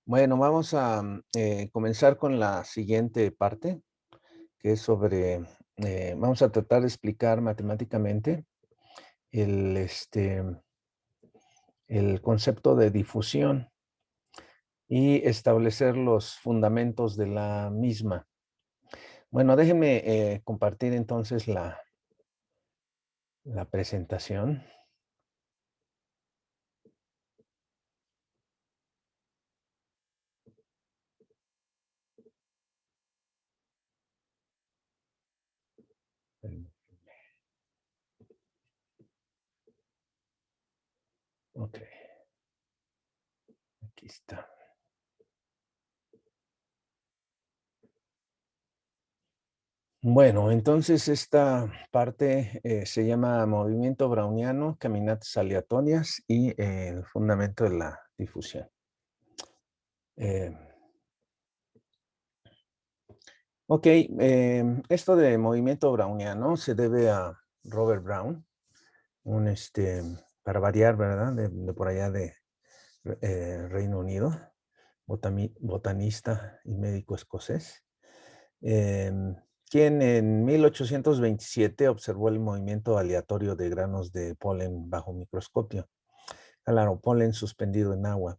Bueno, vamos a comenzar con la siguiente parte, que es sobre, vamos a tratar de explicar matemáticamente el, el concepto de difusión y establecer los fundamentos de la misma. Bueno, déjenme compartir entonces la presentación. Ok, aquí está. Bueno, entonces esta parte se llama movimiento browniano, caminatas aleatorias y el fundamento de la difusión. Eh, ok, esto de movimiento browniano se debe a Robert Brown, un para variar, ¿verdad? De por allá de Reino Unido, botanista y médico escocés. em, quien en 1827 observó el movimiento aleatorio de granos de polen bajo microscopio. Claro, polen suspendido en agua.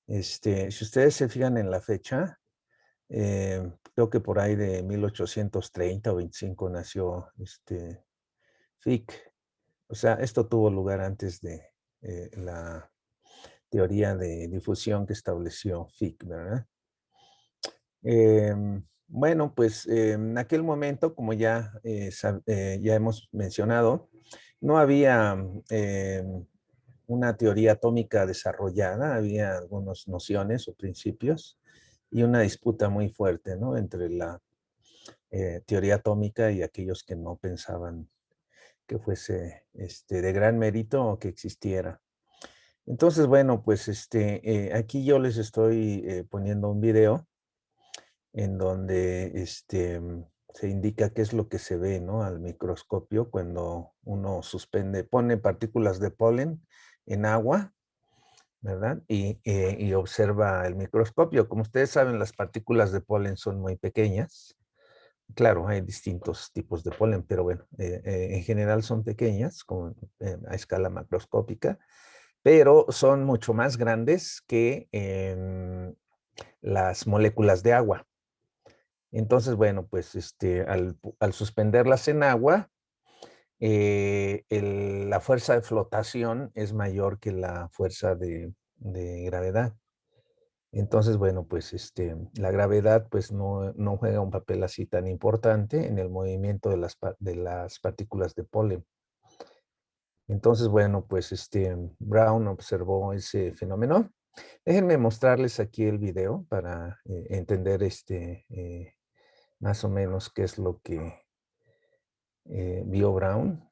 Si ustedes se fijan en la fecha, creo que por ahí de 1830 o 25 nació Fick. O sea, esto tuvo lugar antes de la teoría de difusión que estableció Fick, ¿verdad? Bueno, pues en aquel momento, como ya, ya hemos mencionado, no había una teoría atómica desarrollada, había algunas nociones o principios y una disputa muy fuerte, ¿no? Entre la teoría atómica y aquellos que no pensaban que fuese de gran mérito o que existiera. Entonces, bueno, pues aquí yo les estoy poniendo un video en donde se indica qué es lo que se ve, ¿no? Al microscopio cuando uno pone partículas de polen en agua, ¿verdad? Y observa el microscopio. Como ustedes saben, las partículas de polen son muy pequeñas. Claro, hay distintos tipos de polen, pero bueno, en general son pequeñas, como a escala macroscópica, pero son mucho más grandes que las moléculas de agua. Entonces, bueno, pues al suspenderlas en agua, la fuerza de flotación es mayor que la fuerza de gravedad. Entonces, bueno, pues la gravedad pues no juega un papel así tan importante en el movimiento de las partículas de polen. Entonces, bueno, pues Brown observó ese fenómeno. Déjenme mostrarles aquí el video para entender más o menos qué es lo que vio Brown.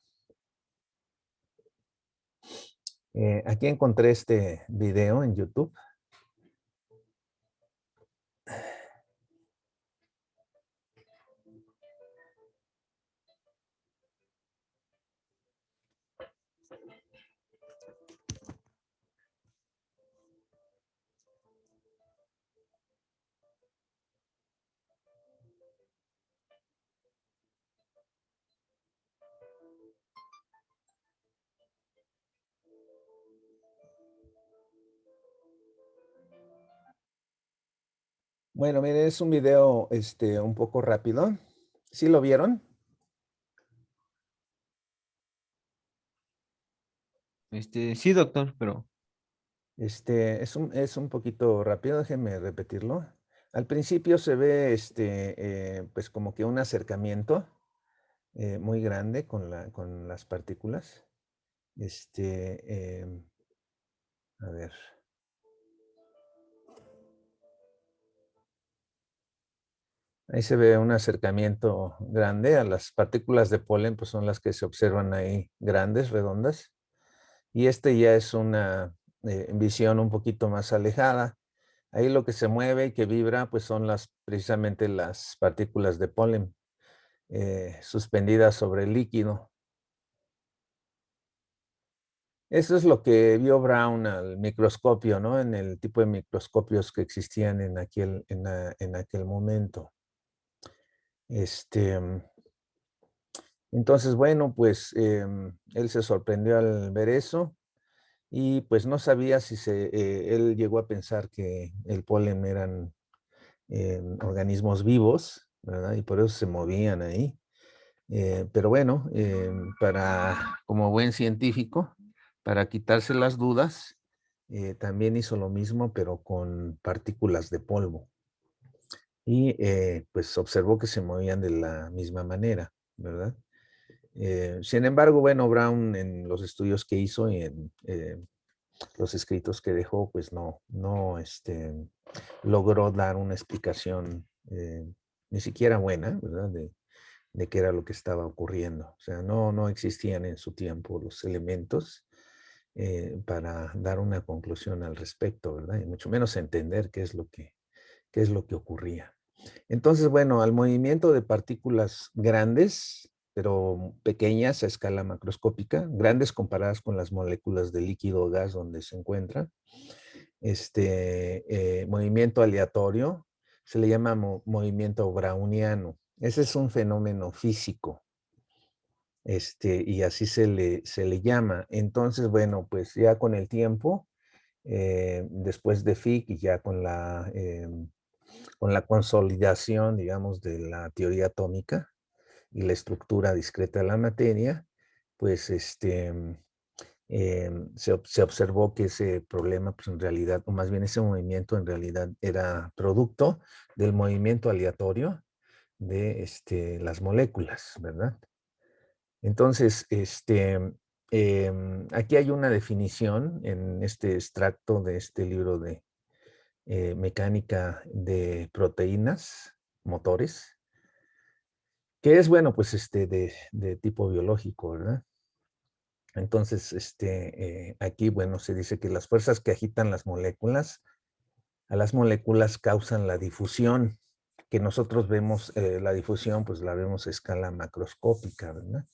Aquí encontré este video en YouTube. Bueno, miren, es un video un poco rápido. ¿Sí lo vieron? Sí, doctor, pero Es un poquito rápido, déjenme repetirlo. Al principio se ve pues como que un acercamiento muy grande con las partículas. A ver. Ahí se ve un acercamiento grande a las partículas de polen, pues son las que se observan ahí grandes, redondas. Y ya es una visión un poquito más alejada. Ahí lo que se mueve y que vibra, pues son precisamente las partículas de polen suspendidas sobre el líquido. Eso es lo que vio Brown al microscopio, ¿no? En el tipo de microscopios que existían en aquel momento. Este, entonces, bueno, pues él se sorprendió al ver eso y pues no sabía si él llegó a pensar que el polen eran organismos vivos, ¿verdad? Y por eso se movían ahí. Pero bueno, como buen científico, para quitarse las dudas, también hizo lo mismo, pero con partículas de polvo. Y pues observó que se movían de la misma manera, ¿verdad? Sin embargo, bueno, Brown en los estudios que hizo y en los escritos que dejó, pues no logró dar una explicación ni siquiera buena, ¿verdad? De qué era lo que estaba ocurriendo. O sea, no existían en su tiempo los elementos para dar una conclusión al respecto, ¿verdad? Y mucho menos entender qué es lo que ocurría. Entonces, bueno, al movimiento de partículas grandes, pero pequeñas a escala macroscópica, grandes comparadas con las moléculas de líquido o gas donde se encuentran, movimiento aleatorio, se le llama movimiento browniano. Ese es un fenómeno físico, y así se le llama. Entonces, bueno, pues ya con el tiempo, después de Fick y ya con la consolidación, digamos, de la teoría atómica y la estructura discreta de la materia, pues se observó que ese problema, pues en realidad, o más bien ese movimiento en realidad era producto del movimiento aleatorio de las moléculas, ¿verdad? Entonces, aquí hay una definición en este extracto de este libro de mecánica de proteínas, motores, que es, bueno, pues de tipo biológico, ¿verdad? Entonces, aquí, bueno, se dice que las fuerzas que agitan a las moléculas causan la difusión, que nosotros vemos, la difusión, pues la vemos a escala macroscópica, ¿verdad?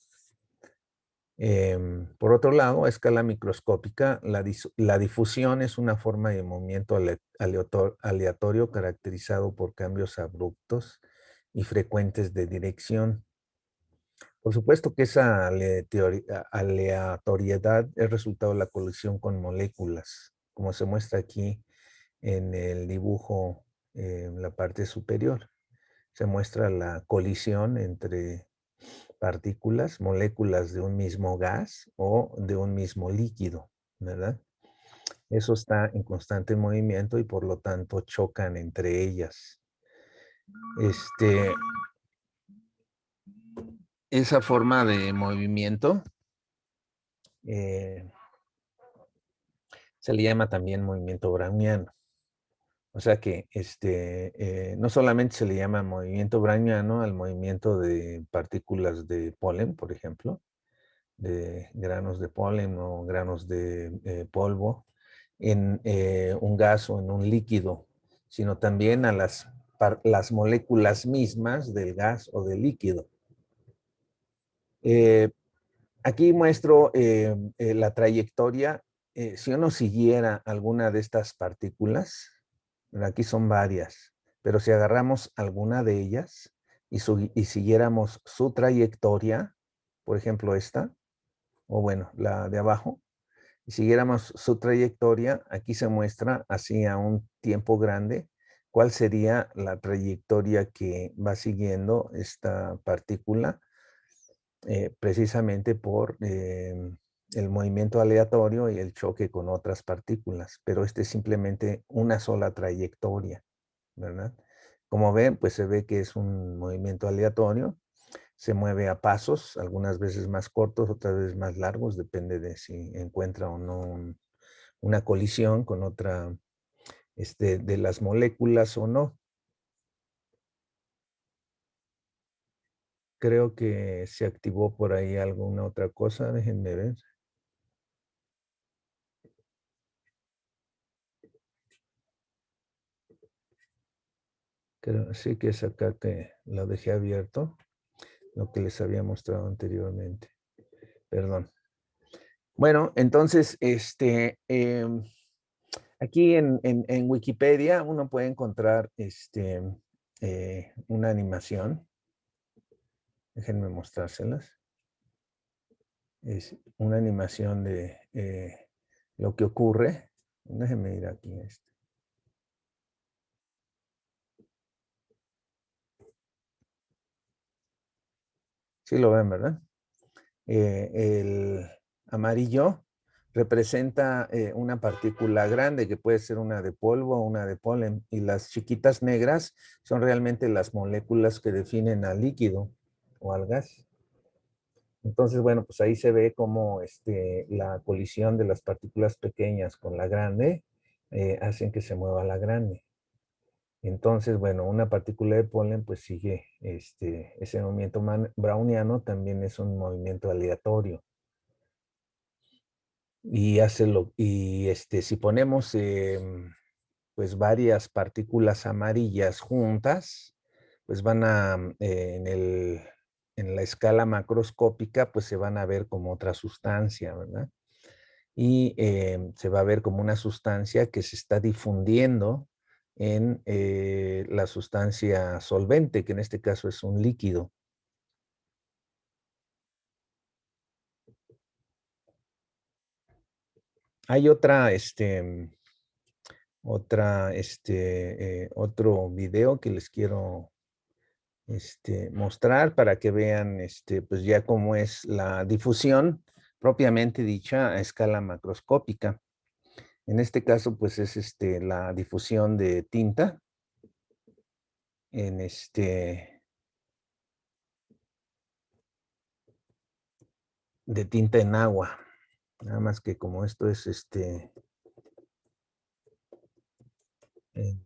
Por otro lado, a escala microscópica, la difusión es una forma de movimiento aleatorio caracterizado por cambios abruptos y frecuentes de dirección. Por supuesto que esa aleatoriedad es resultado de la colisión con moléculas, como se muestra aquí en el dibujo en la parte superior. Se muestra la colisión entre partículas, moléculas de un mismo gas o de un mismo líquido, ¿verdad? Eso está en constante movimiento y por lo tanto chocan entre ellas. Esa forma de movimiento eh, se le llama también movimiento browniano. O sea que no solamente se le llama movimiento browniano al movimiento de partículas de polen, por ejemplo, de granos de polen o granos de polvo en un gas o en un líquido, sino también a las moléculas mismas del gas o del líquido. Eh, Aquí muestro la trayectoria. Si uno siguiera alguna de estas partículas, aquí son varias, pero si agarramos alguna de ellas y siguiéramos su trayectoria, por ejemplo esta, o bueno, la de abajo, y siguiéramos su trayectoria, aquí se muestra así a un tiempo grande, cuál sería la trayectoria que va siguiendo esta partícula precisamente por el movimiento aleatorio y el choque con otras partículas, pero este es simplemente una sola trayectoria, ¿verdad? Como ven, pues se ve que es un movimiento aleatorio, se mueve a pasos, algunas veces más cortos, otras veces más largos, depende de si encuentra o no una colisión con otra de las moléculas o no. Creo que se activó por ahí alguna otra cosa, déjenme ver. Creo, sí que es acá que lo dejé abierto, lo que les había mostrado anteriormente. Perdón. Bueno, entonces, aquí en Wikipedia uno puede encontrar una animación. Déjenme mostrárselas. Es una animación de lo que ocurre. Déjenme ir aquí. Sí lo ven, ¿verdad? El amarillo representa una partícula grande que puede ser una de polvo o una de polen, y las chiquitas negras son realmente las moléculas que definen al líquido o al gas. Entonces, bueno, pues ahí se ve cómo la colisión de las partículas pequeñas con la grande hacen que se mueva la grande. Entonces, bueno, una partícula de polen pues sigue ese movimiento browniano, también es un movimiento aleatorio. Y si ponemos pues varias partículas amarillas juntas, pues van a, en la escala macroscópica, pues se van a ver como otra sustancia, ¿verdad? Y se va a ver como una sustancia que se está difundiendo en la sustancia solvente, que en este caso es un líquido. Hay otro video que les quiero mostrar para que vean pues ya cómo es la difusión propiamente dicha a escala macroscópica. En este caso, pues es la difusión de tinta en de tinta en agua. Nada más que como esto es en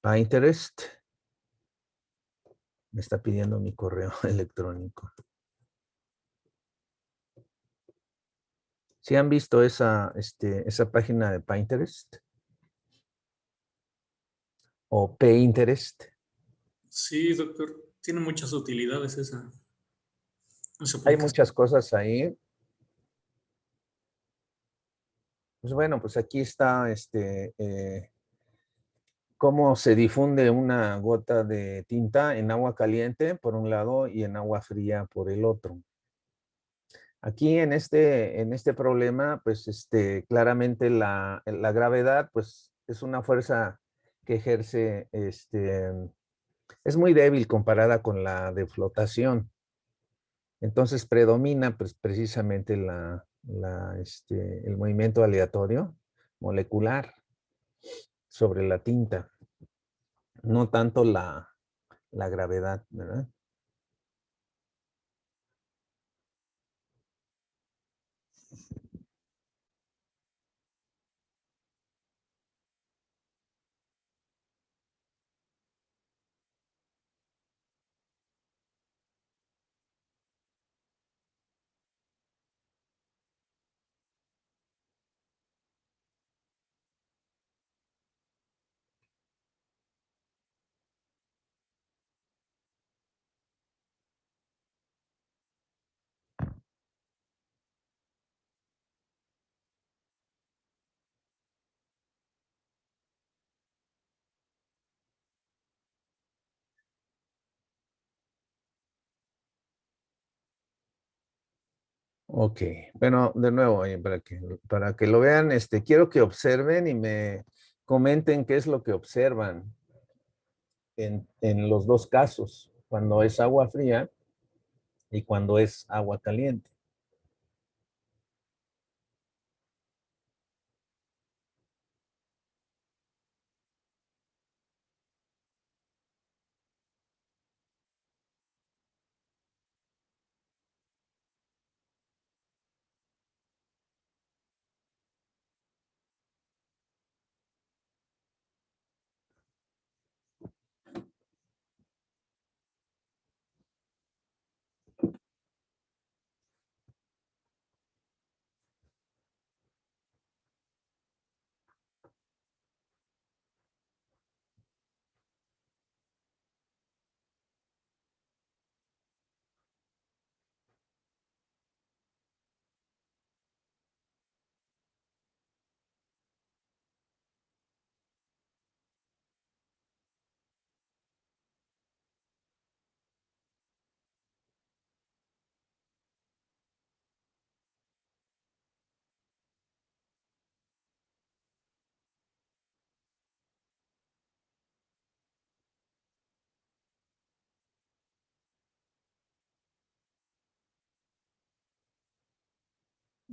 Pinterest, me está pidiendo mi correo electrónico. ¿Sí han visto esa página de Pinterest? O Pinterest. Sí, doctor, tiene muchas utilidades esa Hay aplicación. muchas cosas ahí. Pues bueno, pues aquí está cómo se difunde una gota de tinta en agua caliente por un lado y en agua fría por el otro. Aquí en este problema, pues claramente la gravedad, pues es una fuerza que ejerce, es muy débil comparada con la de flotación. Entonces predomina pues precisamente el movimiento aleatorio molecular sobre la tinta, no tanto la gravedad, ¿verdad? Ok, bueno, de nuevo, para que lo vean, quiero que observen y me comenten qué es lo que observan en los dos casos, cuando es agua fría y cuando es agua caliente.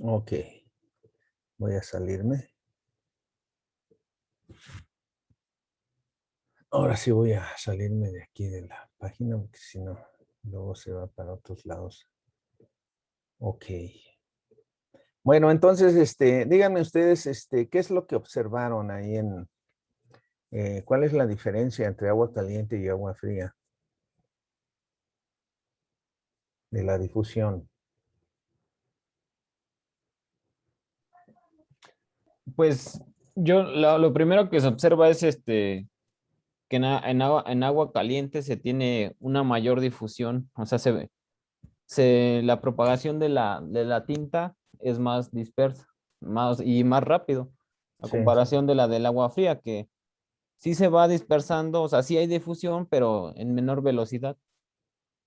Ok, voy a salirme. Ahora sí voy a salirme de aquí de la página, porque si no, luego se va para otros lados. Ok. Bueno, entonces, díganme ustedes, ¿qué es lo que observaron ahí cuál es la diferencia entre agua caliente y agua fría de la difusión? Pues yo lo primero que se observa es que en agua caliente se tiene una mayor difusión, o sea, la propagación de la tinta es más dispersa y más rápido, a Sí, comparación de la del agua fría, que sí se va dispersando, o sea, sí hay difusión, pero en menor velocidad.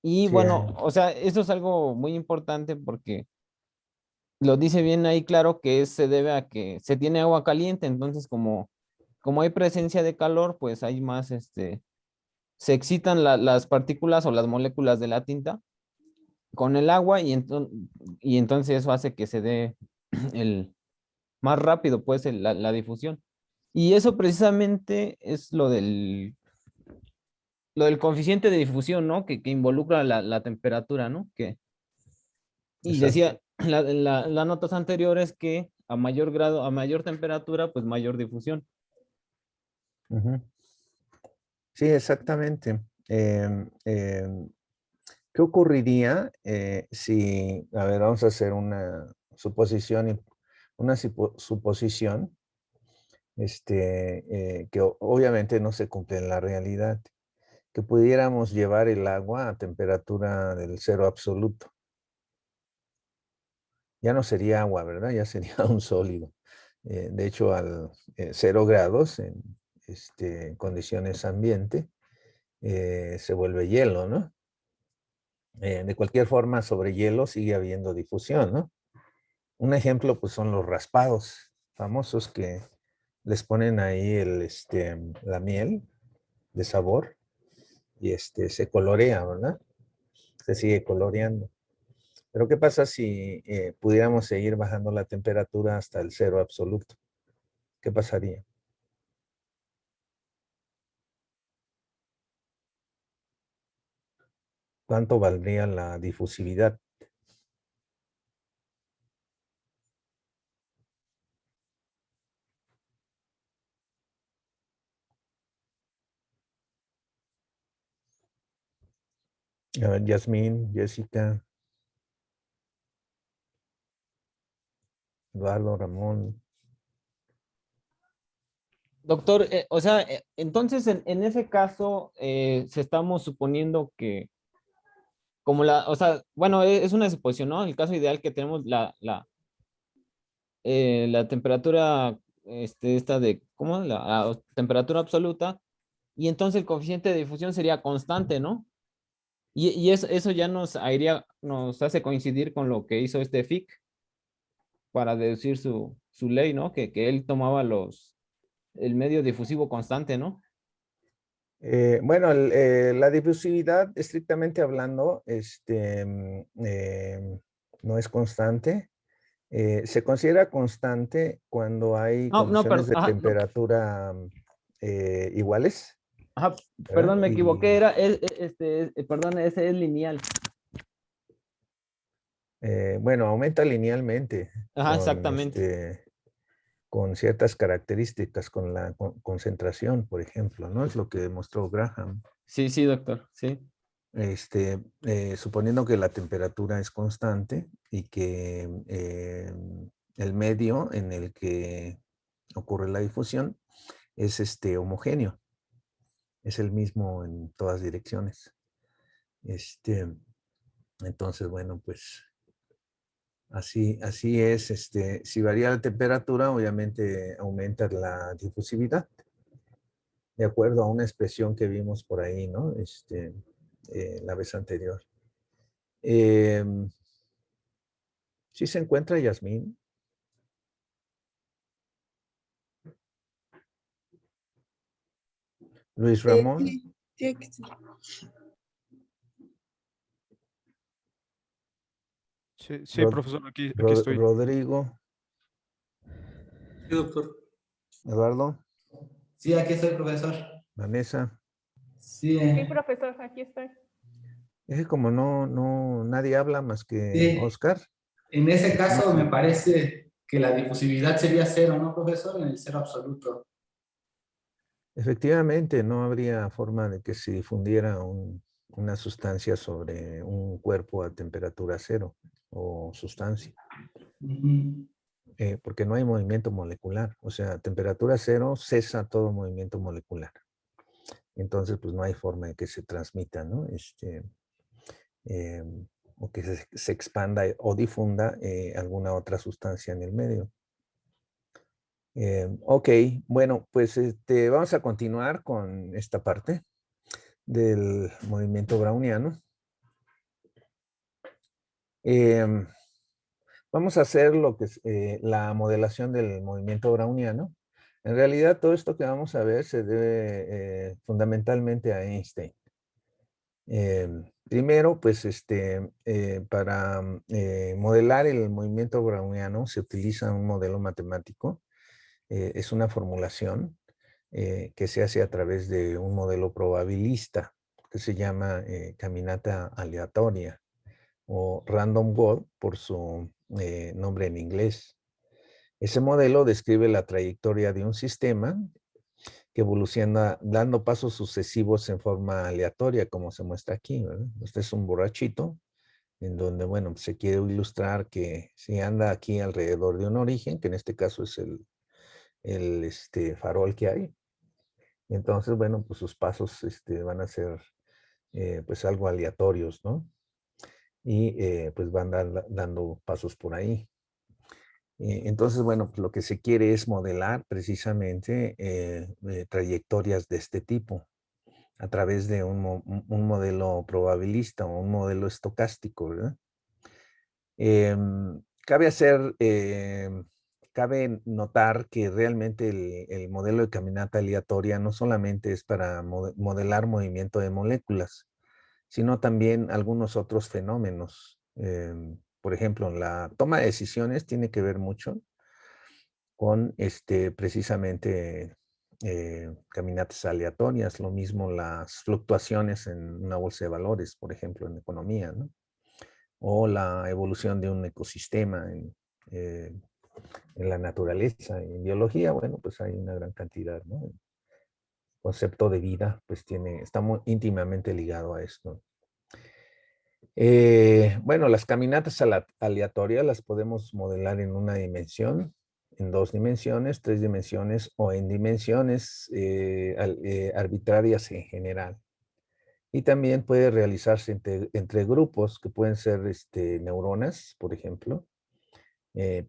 Y sí bueno, hay. o sea, esto es algo muy importante porque lo dice bien ahí claro que se debe a que se tiene agua caliente, entonces como hay presencia de calor, pues hay más, se excitan las partículas o las moléculas de la tinta con el agua y entonces eso hace que se dé el más rápido, pues, la difusión. Y eso precisamente es lo del coeficiente de difusión, ¿no? Que involucra la temperatura, ¿no? Y Exacto. decía las notas anteriores que a mayor grado, a mayor temperatura, pues mayor difusión. Ujú. Sí, exactamente. ¿Qué ocurriría si, a ver, vamos a hacer una suposición, suposición, que obviamente no se cumple en la realidad, que pudiéramos llevar el agua a temperatura del cero absoluto? Ya no sería agua, ¿verdad? Ya sería un sólido. De hecho, al 0 grados en condiciones ambiente, se vuelve hielo, ¿no? De cualquier forma, sobre hielo sigue habiendo difusión, ¿no? Un ejemplo, pues, son los raspados famosos que les ponen ahí la miel de sabor y se colorea, ¿verdad? Se sigue coloreando. Pero ¿qué pasa si pudiéramos seguir bajando la temperatura hasta el cero absoluto? ¿Qué pasaría? ¿Cuánto valdría la difusividad? A ver, Yasmín, Jessica, Eduardo, Ramón. Doctor, o sea, entonces en ese caso se estamos suponiendo que como o sea, bueno, es una suposición, ¿no? El caso ideal que tenemos la temperatura, esta de, ¿cómo? La temperatura absoluta, y entonces el coeficiente de difusión sería constante, ¿no? Y eso ya nos hace coincidir con lo que hizo este Fick para deducir su ley, ¿no? Que él tomaba el medio difusivo constante, ¿no? Bueno, la difusividad, estrictamente hablando, no es constante. Se considera constante cuando hay No, no, condiciones de ajá, no, temperatura iguales, ajá, ¿verdad? perdón, me equivoqué, perdón, ese es lineal. Bueno, aumenta linealmente Ajá, exactamente. con ciertas características, con la concentración, por ejemplo, ¿no? Es lo que demostró Graham. Sí, sí, doctor, sí. Suponiendo que la temperatura es constante y que el medio en el que ocurre la difusión es homogéneo, es el mismo en todas direcciones. Este, entonces, bueno, pues así es. Si varía la temperatura, obviamente aumenta la difusividad, de acuerdo a una expresión que vimos por ahí, ¿no? La vez anterior. Em, ¿Sí se encuentra Yasmín? Luis Ramón. Sí, sí, aquí estoy. Sí, sí, Rod- profesor, aquí estoy. Rodrigo, Sí, doctor. Eduardo, Sí, aquí estoy, profesor. Vanessa. Sí, Sí, profesor, aquí estoy. Es que como nadie habla más que sí. Oscar. En ese caso me parece que la difusividad sería cero, ¿no, profesor? En el cero absoluto. Efectivamente, no habría forma de que se difundiera una sustancia sobre un cuerpo a temperatura cero o sustancia, Ujú. porque no hay movimiento molecular. O sea, a temperatura cero cesa todo movimiento molecular. Entonces, pues no hay forma de que se transmita, ¿no? O que se expanda o difunda alguna otra sustancia en el medio. Ok, bueno, pues vamos a continuar con esta parte del movimiento browniano. Vamos a hacer lo que es la modelación del movimiento browniano. En realidad, todo esto que vamos a ver se debe fundamentalmente a Einstein. Primero, pues para modelar el movimiento browniano se utiliza un modelo matemático. Es una formulación que se hace a través de un modelo probabilista que se llama caminata aleatoria o random walk por su nombre en inglés. Ese modelo describe la trayectoria de un sistema que evoluciona dando pasos sucesivos en forma aleatoria, como se muestra aquí, ¿verdad? Este es un borrachito en donde, bueno, se quiere ilustrar que si anda aquí alrededor de un origen, que en este caso es el farol que hay, entonces, bueno, pues sus pasos van a ser pues algo aleatorios, ¿no? Y pues van dando pasos por ahí. Entonces, bueno, pues lo que se quiere es modelar precisamente trayectorias de este tipo a través de un modelo probabilista o un modelo estocástico, ¿verdad? Cabe cabe notar que realmente el modelo de caminata aleatoria no solamente es para modelar movimiento de moléculas, sino también algunos otros fenómenos. Por ejemplo, la toma de decisiones tiene que ver mucho con precisamente caminatas aleatorias, lo mismo las fluctuaciones en una bolsa de valores, por ejemplo, en economía, ¿no? O la evolución de un ecosistema en la naturaleza. En biología, bueno, pues hay una gran cantidad, ¿no? El concepto de vida, pues está muy íntimamente ligado a esto. Bueno, las caminatas aleatorias las podemos modelar en una dimensión, en 2 dimensiones, 3 dimensiones o en dimensiones arbitrarias en general. Y también puede realizarse entre grupos que pueden ser neuronas, por ejemplo,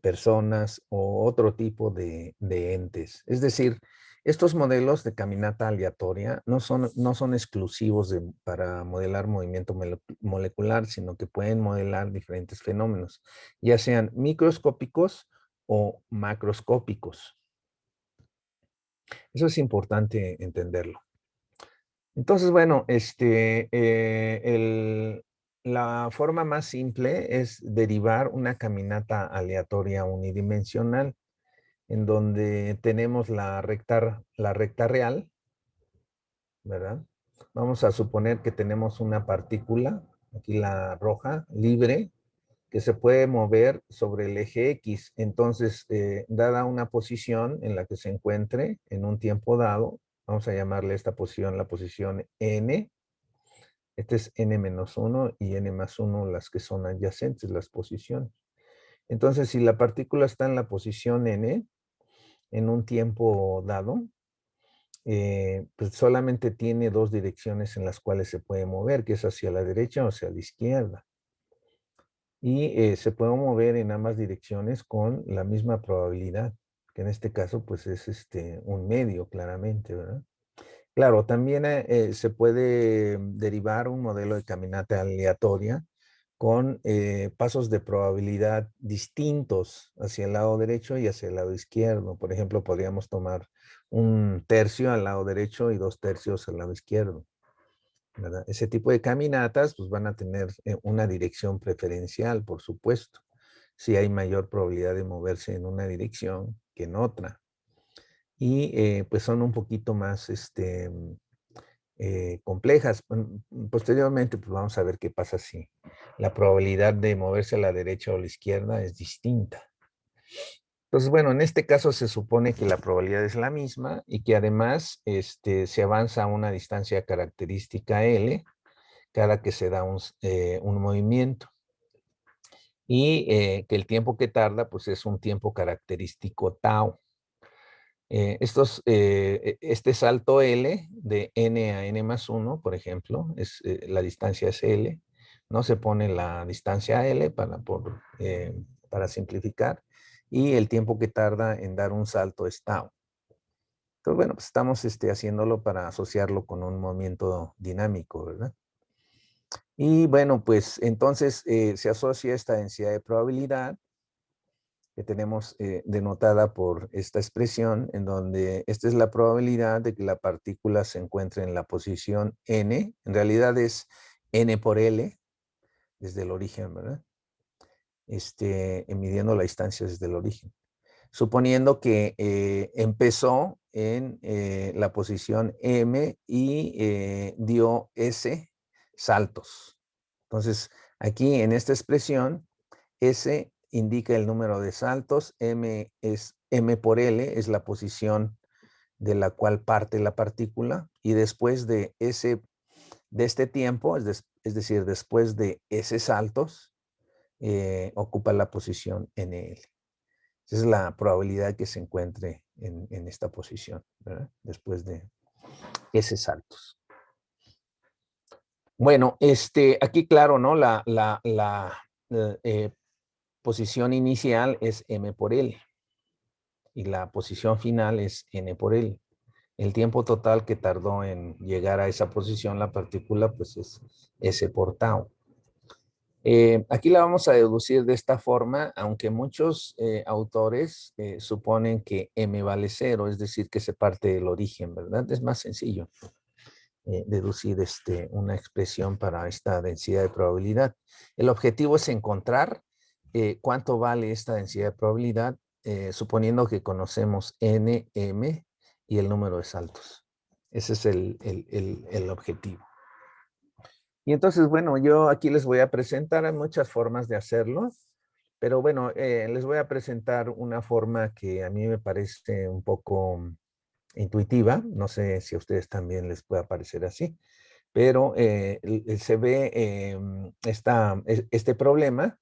personas o otro tipo de entes. Es decir, estos modelos de caminata aleatoria no son exclusivos para modelar movimiento molecular, sino que pueden modelar diferentes fenómenos, ya sean microscópicos o macroscópicos. Eso es importante entenderlo. Entonces, bueno, la forma más simple es derivar una caminata aleatoria unidimensional, en donde tenemos la recta real, ¿verdad? Vamos a suponer que tenemos una partícula, aquí la roja, libre, que se puede mover sobre el eje X. Entonces, dada una posición en la que se encuentre en un tiempo dado, vamos a llamarle esta posición la posición N. Este es N-1 y N+1 las que son adyacentes, las posiciones. Entonces, si la partícula está en la posición N, en un tiempo dado, pues solamente tiene 2 direcciones en las cuales se puede mover, que es hacia la derecha o hacia la izquierda. Y se puede mover en ambas direcciones con la misma probabilidad, que en este caso pues es un medio claramente, ¿verdad? Claro, también se puede derivar un modelo de caminata aleatoria con pasos de probabilidad distintos hacia el lado derecho y hacia el lado izquierdo. Por ejemplo, podríamos tomar 1/3 al lado derecho y 2/3 al lado izquierdo. ¿verdad? Ese tipo de caminatas pues van a tener una dirección preferencial, por supuesto. Si hay mayor probabilidad de moverse en una dirección que en otra. Y pues son un poquito más complejas. Posteriormente pues vamos a ver qué pasa si la probabilidad de moverse a la derecha o a la izquierda es distinta. Entonces, bueno, en este caso se supone que la probabilidad es la misma y que además se avanza a una distancia característica L cada que se da un movimiento. Y que el tiempo que tarda, pues es un tiempo característico tau. Este salto L de n a n más 1, por ejemplo, la distancia es L, ¿no? Se pone la distancia L para simplificar, y el tiempo que tarda en dar un salto es tau. Entonces, bueno, pues estamos haciéndolo para asociarlo con un movimiento dinámico, ¿verdad? Y bueno, pues entonces se asocia esta densidad de probabilidad que tenemos denotada por esta expresión, en donde esta es la probabilidad de que la partícula se encuentre en la posición n. En realidad es n por L, desde el origen, ¿verdad? Midiendo la distancia desde el origen. Suponiendo que empezó en la posición m y dio S saltos. Entonces, aquí en esta expresión, S indica el número de saltos, m por L, es la posición de la cual parte la partícula, y después de este tiempo, es decir, después de S saltos, ocupa la posición NL. Esa es la probabilidad que se encuentre en esta posición, ¿verdad? Después de S saltos. Bueno, aquí claro, ¿no? La posición inicial es M por L y la posición final es N por L. El tiempo total que tardó en llegar a esa posición la partícula, pues es S por tau. Aquí la vamos a deducir de esta forma, aunque muchos autores suponen que M vale 0, es decir, que se parte del origen, ¿verdad? Es más sencillo deducir una expresión para esta densidad de probabilidad. El objetivo es encontrar cuánto vale esta densidad de probabilidad, suponiendo que conocemos N, M y el número de saltos. Ese es el objetivo. Y entonces, bueno, yo aquí les voy a presentar, hay muchas formas de hacerlo, pero bueno, les voy a presentar una forma que a mí me parece un poco intuitiva, no sé si a ustedes también les pueda parecer así, pero se ve este problema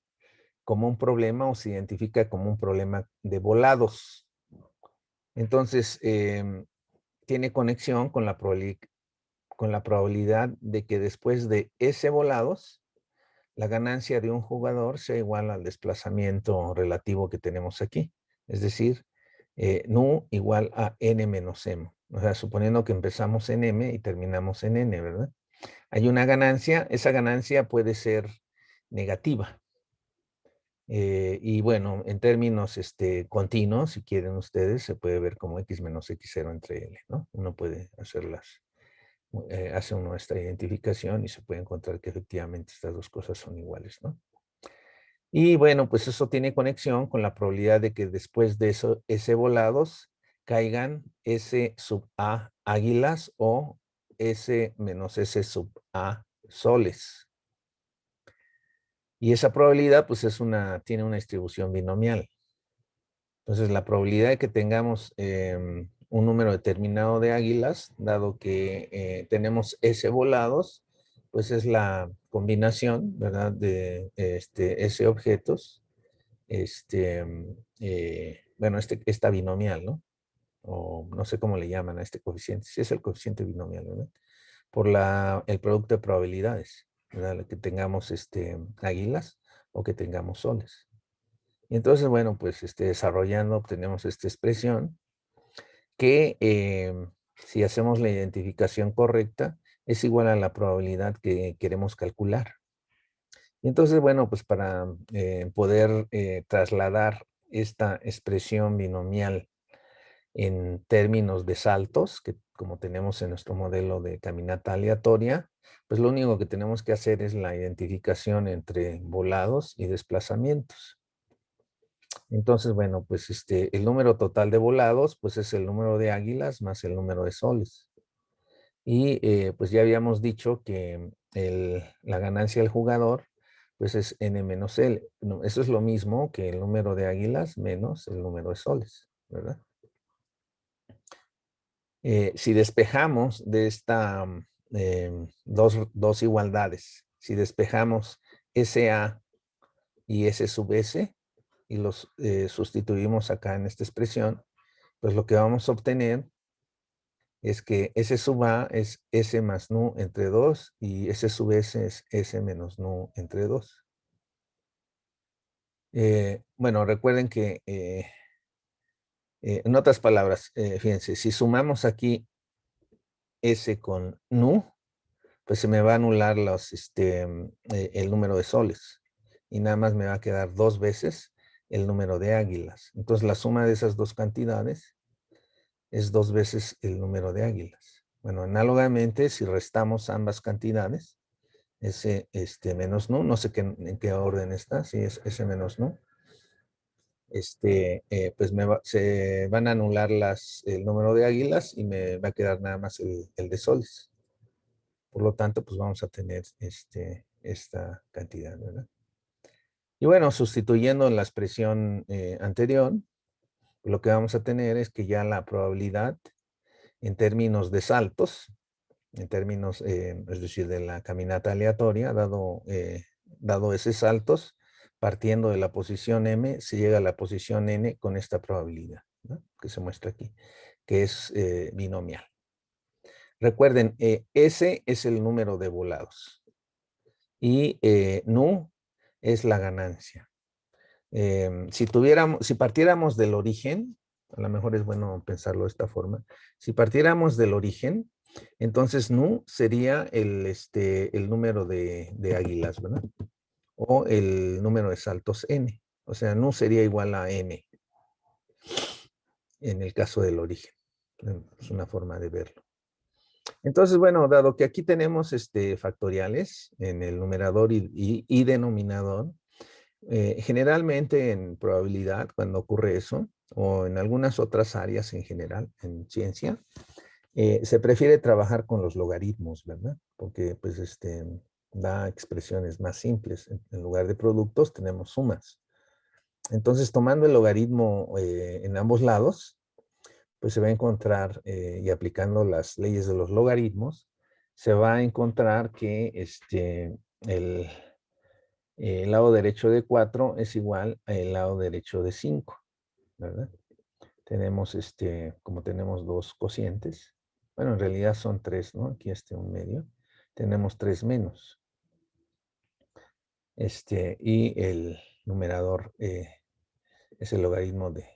como un problema, o se identifica como un problema de volados. Entonces, tiene conexión con la probabilidad de que después de S volados, la ganancia de un jugador sea igual al desplazamiento relativo que tenemos aquí. Es decir, nu igual a n menos m. O sea, suponiendo que empezamos en m y terminamos en n, ¿verdad? Hay una ganancia, esa ganancia puede ser negativa. Y bueno, en términos continuos, si quieren ustedes, se puede ver como x menos x0 entre L, ¿no? Uno puede hace uno esta identificación y se puede encontrar que efectivamente estas dos cosas son iguales, ¿no? Y bueno, pues eso tiene conexión con la probabilidad de que después de eso, S volados, caigan S sub A águilas o S menos S sub A soles. Y esa probabilidad pues tiene una distribución binomial. Entonces la probabilidad de que tengamos un número determinado de águilas, dado que tenemos S volados, pues es la combinación, ¿verdad? De S objetos, bueno, esta binomial, ¿no? O no sé cómo le llaman a este coeficiente, sí es el coeficiente binomial, ¿verdad? Por el producto de probabilidades, ¿verdad? Que tengamos águilas o que tengamos soles. Y entonces, bueno, pues desarrollando obtenemos esta expresión que si hacemos la identificación correcta es igual a la probabilidad que queremos calcular. Y entonces, bueno, pues para poder trasladar esta expresión binomial en términos de saltos, que como tenemos en nuestro modelo de caminata aleatoria, pues lo único que tenemos que hacer es la identificación entre volados y desplazamientos. Entonces, bueno, pues el número total de volados, pues es el número de águilas más el número de soles. Y pues ya habíamos dicho que la ganancia del jugador, pues es n menos l. No, eso es lo mismo que el número de águilas menos el número de soles, ¿verdad? Si despejamos de esta dos igualdades, si despejamos SA y S sub S y los sustituimos acá en esta expresión, pues lo que vamos a obtener es que S sub A es S más nu entre 2 y S sub S es S menos nu entre 2. Bueno, recuerden que, en otras palabras, fíjense, si sumamos aquí S con nu, pues se me va a anular el número de soles y nada más me va a quedar 2 veces el número de águilas. Entonces la suma de esas dos cantidades es 2 veces el número de águilas. Bueno, análogamente, si restamos ambas cantidades, S menos nu, no sé en qué orden está, si es S menos nu, pues se van a anular el número de águilas y me va a quedar nada más el de soles. Por lo tanto, pues vamos a tener esta cantidad, ¿verdad? Y bueno, sustituyendo la expresión anterior, lo que vamos a tener es que ya la probabilidad en términos de saltos, en términos, es decir, de la caminata aleatoria, dado ese saltos, partiendo de la posición M, se llega a la posición N con esta probabilidad, ¿no? Que se muestra aquí, que es binomial. Recuerden, S es el número de volados y nu es la ganancia. Si partiéramos del origen, a lo mejor es bueno pensarlo de esta forma, si partiéramos del origen, entonces nu sería el número de águilas, ¿verdad? O el número de saltos n. O sea, nu sería igual a n en el caso del origen. Es una forma de verlo. Entonces, bueno, dado que aquí tenemos factoriales en el numerador y denominador, generalmente en probabilidad, cuando ocurre eso, o en algunas otras áreas en general, en ciencia, se prefiere trabajar con los logaritmos, ¿verdad? Porque pues da expresiones más simples. En lugar de productos tenemos sumas. Entonces, tomando el logaritmo en ambos lados, pues se va a encontrar, y aplicando las leyes de los logaritmos, se va a encontrar que el lado derecho de 4 es igual al lado derecho de 5, ¿verdad? Tenemos, como tenemos dos cocientes, bueno, en realidad son 3, ¿no? Aquí un medio. Tenemos 3 menos. Y el numerador es el logaritmo de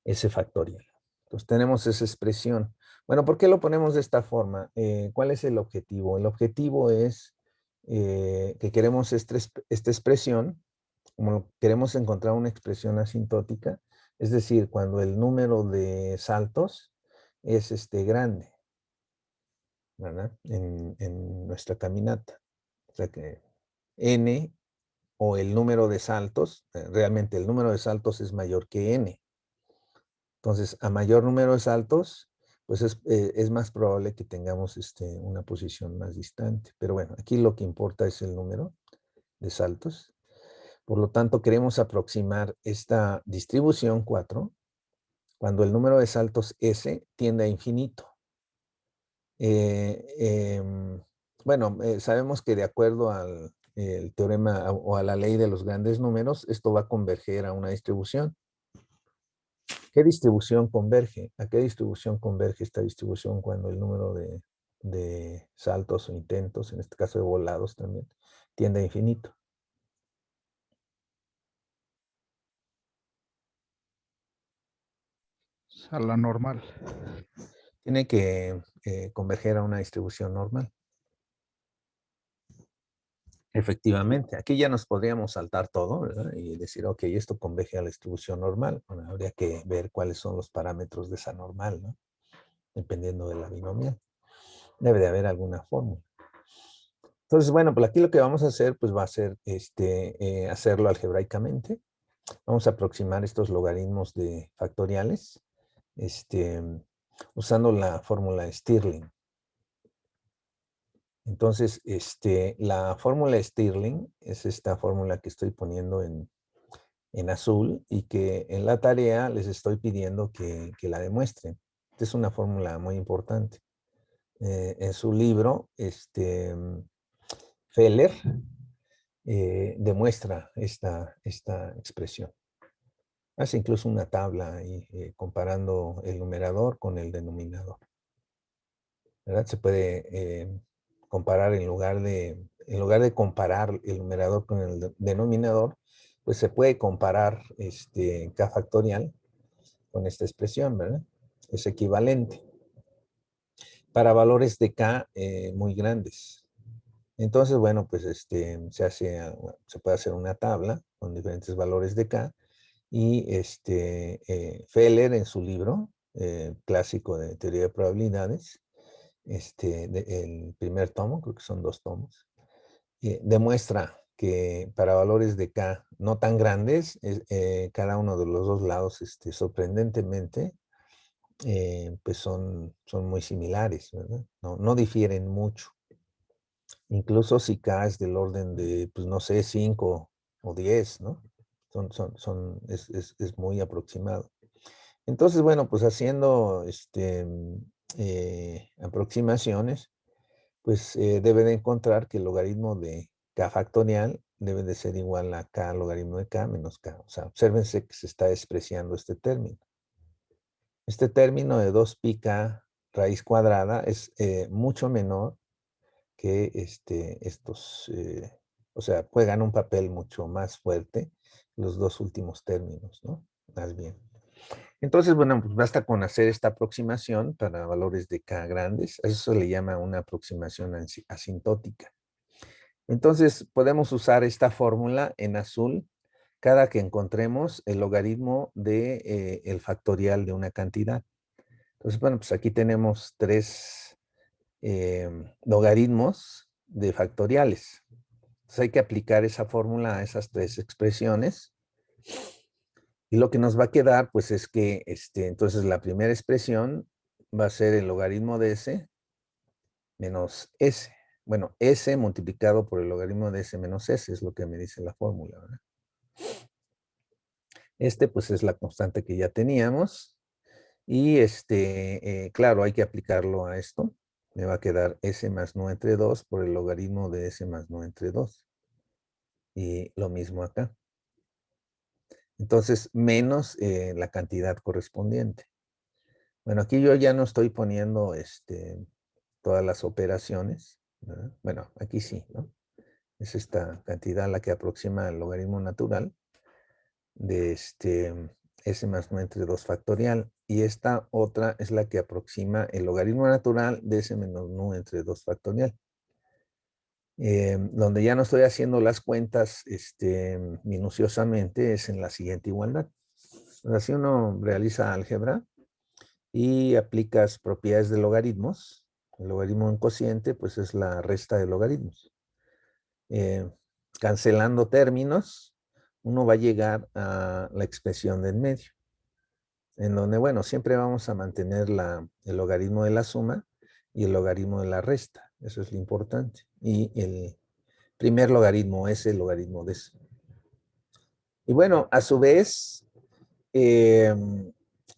ese factorial. Entonces tenemos esa expresión. Bueno, ¿por qué lo ponemos de esta forma? ¿Cuál es el objetivo? El objetivo es que queremos esta expresión, como queremos encontrar una expresión asintótica, es decir, cuando el número de saltos es grande, ¿verdad? En nuestra caminata. O sea que n o el número de saltos, realmente el número de saltos es mayor que n. Entonces, a mayor número de saltos, pues es más probable que tengamos una posición más distante. Pero bueno, aquí lo que importa es el número de saltos. Por lo tanto, queremos aproximar esta distribución 4 cuando el número de saltos S tiende a infinito. Bueno, sabemos que de acuerdo al el teorema o a la ley de los grandes números, esto va a converger a una distribución. ¿Qué distribución converge? ¿A qué distribución converge esta distribución cuando el número de saltos o intentos, en este caso de volados también, tiende a infinito? A la normal. Tiene que converger a una distribución normal. Efectivamente, aquí ya nos podríamos saltar todo, ¿verdad? Y decir, ok, esto converge a la distribución normal. Bueno, habría que ver cuáles son los parámetros de esa normal, ¿no? Dependiendo de la binomial. Debe de haber alguna fórmula. Entonces, bueno, pues aquí lo que vamos a hacer, pues va a ser hacerlo algebraicamente. Vamos a aproximar estos logaritmos de factoriales, usando la fórmula de Stirling. Entonces, la fórmula de Stirling es esta fórmula que estoy poniendo en azul y que en la tarea les estoy pidiendo que la demuestren. Esta es una fórmula muy importante. En su libro, Feller demuestra esta expresión. Hace incluso una tabla ahí, comparando el numerador con el denominador. ¿Verdad? Se puede comparar en lugar de comparar el numerador con el denominador, pues se puede comparar k factorial con esta expresión, ¿verdad? Es equivalente para valores de k muy grandes. Entonces, bueno, pues se puede hacer una tabla con diferentes valores de k y Feller en su libro clásico de teoría de probabilidades, el primer tomo, creo que son 2 tomos, demuestra que para valores de k no tan grandes, cada uno de los dos lados, sorprendentemente, pues son muy similares, ¿verdad? No difieren mucho. Incluso si k es del orden de, pues no sé, 5 o 10, ¿no? Es muy aproximado. Entonces, bueno, pues haciendo aproximaciones, pues debe de encontrar que el logaritmo de k factorial debe de ser igual a k logaritmo de k menos k. O sea, obsérvense que se está despreciando este término. Este término de 2πk raíz cuadrada es mucho menor que estos, o sea, juegan un papel mucho más fuerte los dos últimos términos, ¿no? Más bien. Entonces, bueno, pues basta con hacer esta aproximación para valores de k grandes. A eso se le llama una aproximación asintótica. Entonces, podemos usar esta fórmula en azul cada que encontremos el logaritmo de el factorial de una cantidad. Entonces, bueno, pues aquí tenemos 3 logaritmos de factoriales. Entonces hay que aplicar esa fórmula a esas 3 expresiones. Y lo que nos va a quedar, pues es que, entonces la primera expresión va a ser el logaritmo de s menos s. Bueno, s multiplicado por el logaritmo de s menos s es lo que me dice la fórmula, ¿verdad? Pues es la constante que ya teníamos. Y claro, hay que aplicarlo a esto. Me va a quedar s más no entre 2 por el logaritmo de s más no entre 2. Y lo mismo acá. Entonces, menos la cantidad correspondiente. Bueno, aquí yo ya no estoy poniendo todas las operaciones, ¿verdad? Bueno, aquí sí, ¿no? Es esta cantidad la que aproxima el logaritmo natural de s más no entre 2 factorial. Y esta otra es la que aproxima el logaritmo natural de s menos no entre 2 factorial. Donde ya no estoy haciendo las cuentas minuciosamente es en la siguiente igualdad. Si uno realiza álgebra y aplicas propiedades de logaritmos, el logaritmo en cociente, pues es la resta de logaritmos. Cancelando términos, uno va a llegar a la expresión del medio, en donde, bueno, siempre vamos a mantener el logaritmo de la suma y el logaritmo de la resta. Eso es lo importante. Y el primer logaritmo es el logaritmo de eso. Y bueno, a su vez,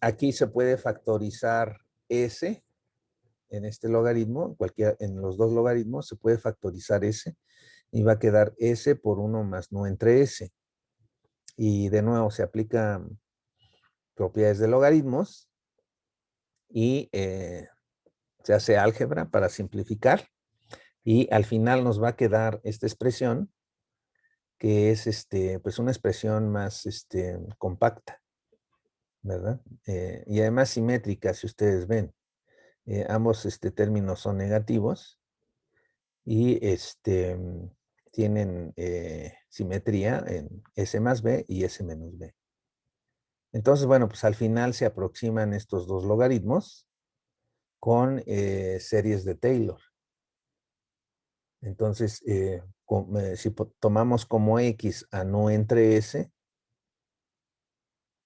aquí se puede factorizar s en este logaritmo, en los dos logaritmos se puede factorizar s y va a quedar s por 1 más no entre s. Y de nuevo se aplican propiedades de logaritmos y se hace álgebra para simplificar y al final nos va a quedar esta expresión que es pues una expresión más compacta, ¿verdad? Y además simétrica, si ustedes ven. Ambos términos son negativos y tienen simetría en S más B y S menos B. Entonces, bueno, pues al final se aproximan estos dos logaritmos con series de Taylor. Entonces, si tomamos como X a no entre S,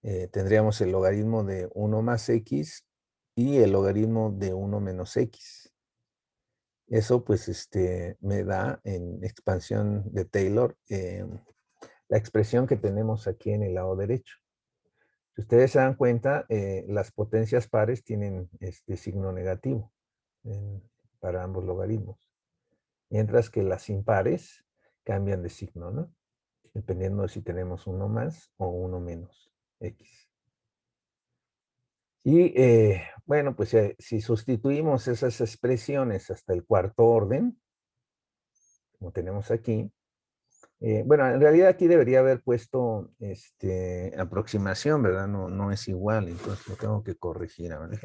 tendríamos el logaritmo de 1 más X y el logaritmo de 1 menos X. Eso pues me da en expansión de Taylor la expresión que tenemos aquí en el lado derecho. Si ustedes se dan cuenta, las potencias pares tienen signo negativo para ambos logaritmos, mientras que las impares cambian de signo, ¿no? Dependiendo de si tenemos uno más o uno menos X. Y bueno, pues si sustituimos esas expresiones hasta el cuarto orden, como tenemos aquí, bueno, en realidad aquí debería haber puesto aproximación, ¿verdad? No es igual, entonces lo tengo que corregir. A ver,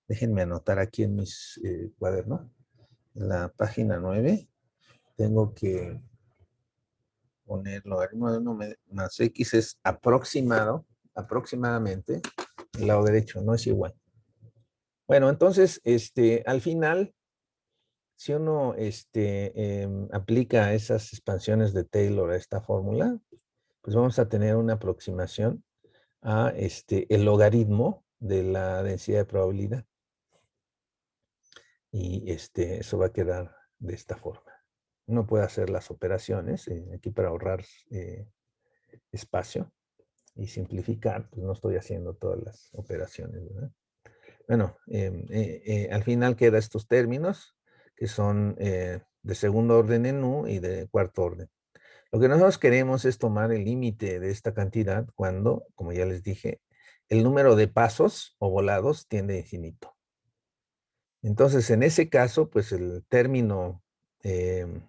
déjenme anotar aquí en mis cuadernos. En la página 9 tengo que poner logaritmo de 1 más X es aproximadamente, el lado derecho, no es igual. Bueno, entonces, al final, si uno aplica esas expansiones de Taylor a esta fórmula, pues vamos a tener una aproximación a el logaritmo de la densidad de probabilidad. Y eso va a quedar de esta forma. Uno puede hacer las operaciones aquí para ahorrar espacio y simplificar, pues no estoy haciendo todas las operaciones, ¿verdad? Bueno, al final quedan estos términos que son de segundo orden en U y de cuarto orden. Lo que nosotros queremos es tomar el límite de esta cantidad cuando, como ya les dije, el número de pasos o volados tiende a infinito. Entonces, en ese caso, pues el término que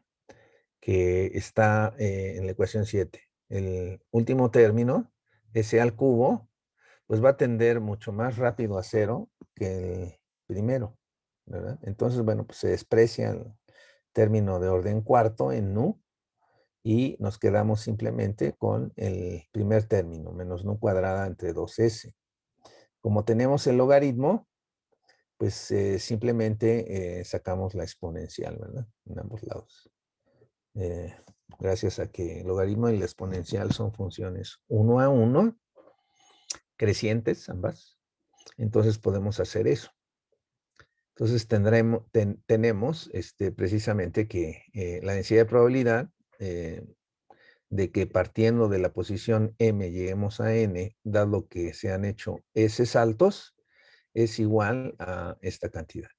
está en la ecuación 7, el último término, S al cubo, pues va a tender mucho más rápido a 0 que el primero, ¿verdad? Entonces, bueno, pues se desprecia el término de orden cuarto en nu y nos quedamos simplemente con el primer término, menos nu cuadrada entre 2s. Como tenemos el logaritmo, pues simplemente sacamos la exponencial, ¿verdad? En ambos lados. Gracias a que el logaritmo y la exponencial son funciones 1 a 1, crecientes ambas, entonces podemos hacer eso. Entonces tenemos precisamente que la densidad de probabilidad de que partiendo de la posición M lleguemos a N, dado que se han hecho S saltos, es igual a esta cantidad.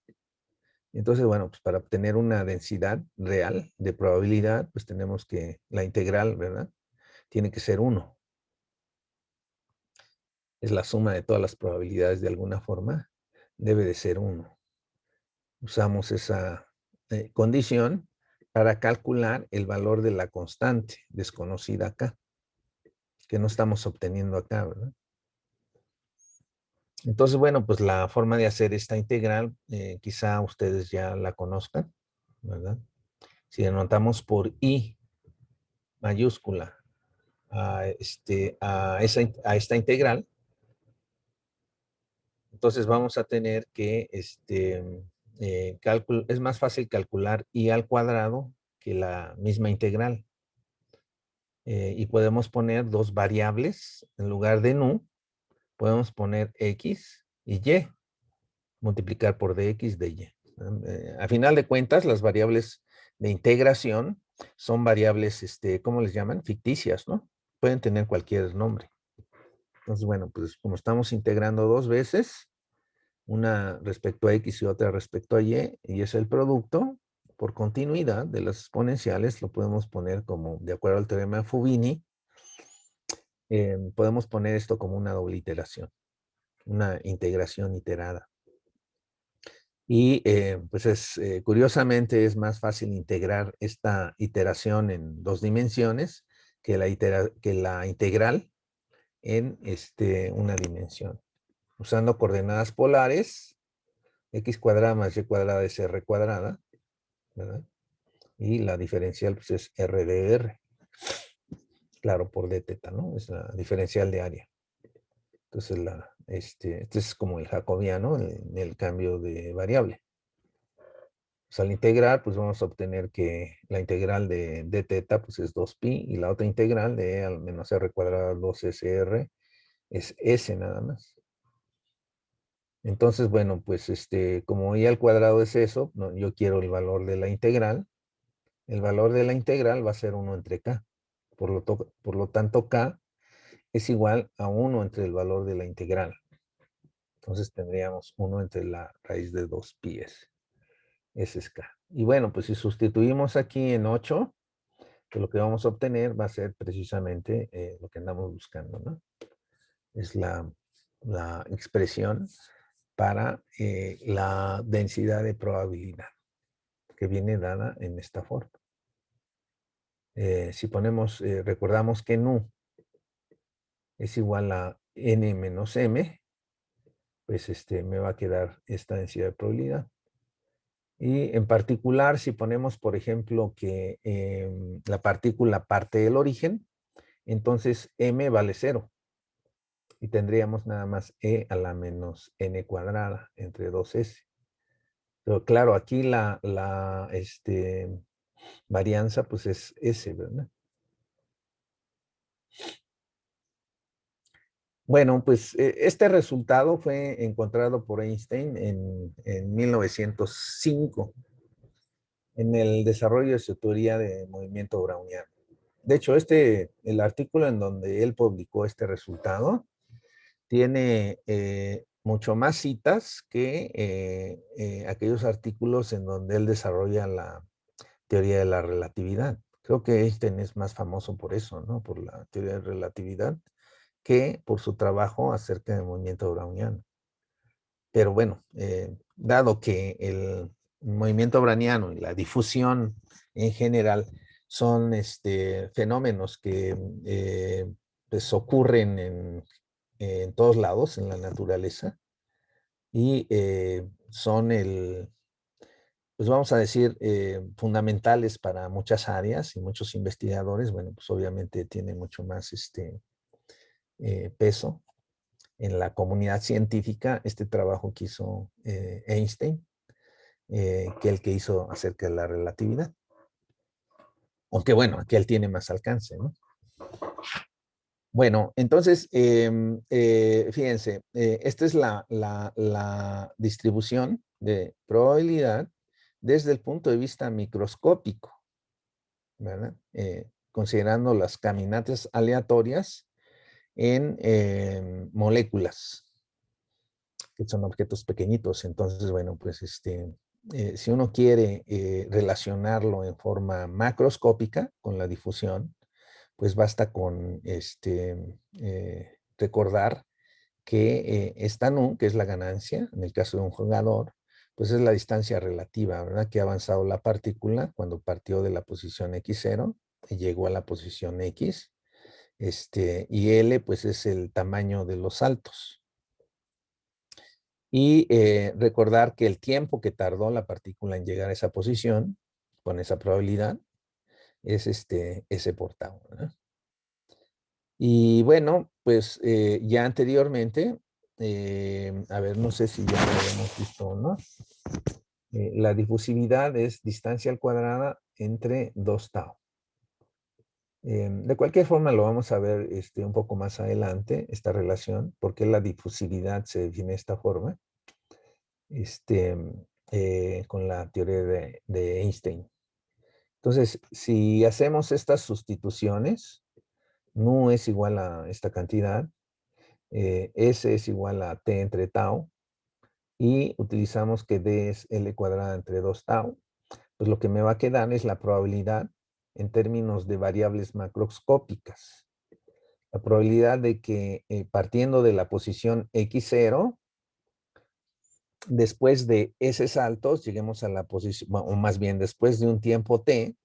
Entonces, bueno, pues para obtener una densidad real de probabilidad, pues tenemos que la integral, ¿verdad? Tiene que ser 1. Es la suma de todas las probabilidades de alguna forma, debe de ser 1. Usamos esa condición para calcular el valor de la constante desconocida acá, que no estamos obteniendo acá, ¿verdad? Entonces, bueno, pues la forma de hacer esta integral, quizá ustedes ya la conozcan, ¿verdad? Si anotamos por I mayúscula a esta integral, entonces vamos a tener que es más fácil calcular I al cuadrado que la misma integral. Y podemos poner dos variables en lugar de nu, podemos poner X y Y, multiplicar por dx dy. A final de cuentas, las variables de integración son variables, ¿cómo les llaman? Ficticias, ¿no? Pueden tener cualquier nombre. Entonces, bueno, pues como estamos integrando dos veces, una respecto a X y otra respecto a Y es el producto, por continuidad de las exponenciales, lo podemos poner como, de acuerdo al teorema de Fubini, podemos poner esto como una doble iteración, una integración iterada. Y pues curiosamente es más fácil integrar esta iteración en dos dimensiones que la integral en una dimensión. Usando coordenadas polares, x cuadrada más y cuadrada es r cuadrada, ¿verdad? Y la diferencial pues, es R de R. Claro, por d teta, ¿no? Es la diferencial de área. Entonces, este es como el jacobiano en el cambio de variable. Pues al integrar, pues vamos a obtener que la integral de d teta pues es 2pi y la otra integral de al menos r cuadrado 2sr es s nada más. Entonces, bueno, pues como y al cuadrado es eso, no, yo quiero el valor de la integral. El valor de la integral va a ser 1 entre k. Por lo tanto, k es igual a 1 entre el valor de la integral. Entonces tendríamos 1 entre la raíz de 2pi s. Ese es k. Y bueno, pues si sustituimos aquí en 8, pues lo que vamos a obtener va a ser precisamente lo que andamos buscando, ¿no? Es la expresión para la densidad de probabilidad, que viene dada en esta forma. Si ponemos, recordamos que nu es igual a n menos m, pues me va a quedar esta densidad de probabilidad. Y en particular, si ponemos, por ejemplo, que la partícula parte del origen, entonces m vale 0. Y tendríamos nada más e a la menos n cuadrada entre 2s. Pero claro, aquí la varianza pues es s, ¿verdad? Bueno, pues este resultado fue encontrado por Einstein en 1905 en el desarrollo de su teoría de movimiento browniano. De hecho, el artículo en donde él publicó este resultado tiene mucho más citas que aquellos artículos en donde él desarrolla la teoría de la relatividad. Creo que Einstein es más famoso por eso, ¿no? Por la teoría de relatividad, que por su trabajo acerca del movimiento browniano. Pero bueno, dado que el movimiento browniano y la difusión en general son fenómenos que pues ocurren en todos lados en la naturaleza y son pues vamos a decir, fundamentales para muchas áreas y muchos investigadores, bueno, pues obviamente tiene mucho más peso en la comunidad científica este trabajo que hizo Einstein, que el que hizo acerca de la relatividad. Aunque bueno, aquí él tiene más alcance, ¿no? Bueno, entonces, fíjense, esta es la distribución de probabilidad desde el punto de vista microscópico, ¿verdad? Considerando las caminatas aleatorias en moléculas, que son objetos pequeñitos. Entonces, bueno, pues si uno quiere relacionarlo en forma macroscópica con la difusión, pues basta con recordar que esta nu, que es la ganancia, en el caso de un jugador, pues es la distancia relativa, ¿verdad? Que ha avanzado la partícula cuando partió de la posición x0 y llegó a la posición x. Y L, pues es el tamaño de los saltos. Y recordar que el tiempo que tardó la partícula en llegar a esa posición, con esa probabilidad, es S por tau, ¿verdad? Y bueno, pues ya anteriormente, a ver, no sé si ya lo habíamos visto o no, la difusividad es distancia al cuadrada entre 2 tau. De cualquier forma lo vamos a ver un poco más adelante, esta relación, porque la difusividad se define de esta forma, con la teoría de Einstein. Entonces, si hacemos estas sustituciones, nu es igual a esta cantidad, S es igual a T entre tau, y utilizamos que D es L cuadrada entre 2 tau, pues lo que me va a quedar es la probabilidad en términos de variables macroscópicas. La probabilidad de que partiendo de la posición x0, después de ese saltos, lleguemos a la posición, o más bien después de un tiempo t,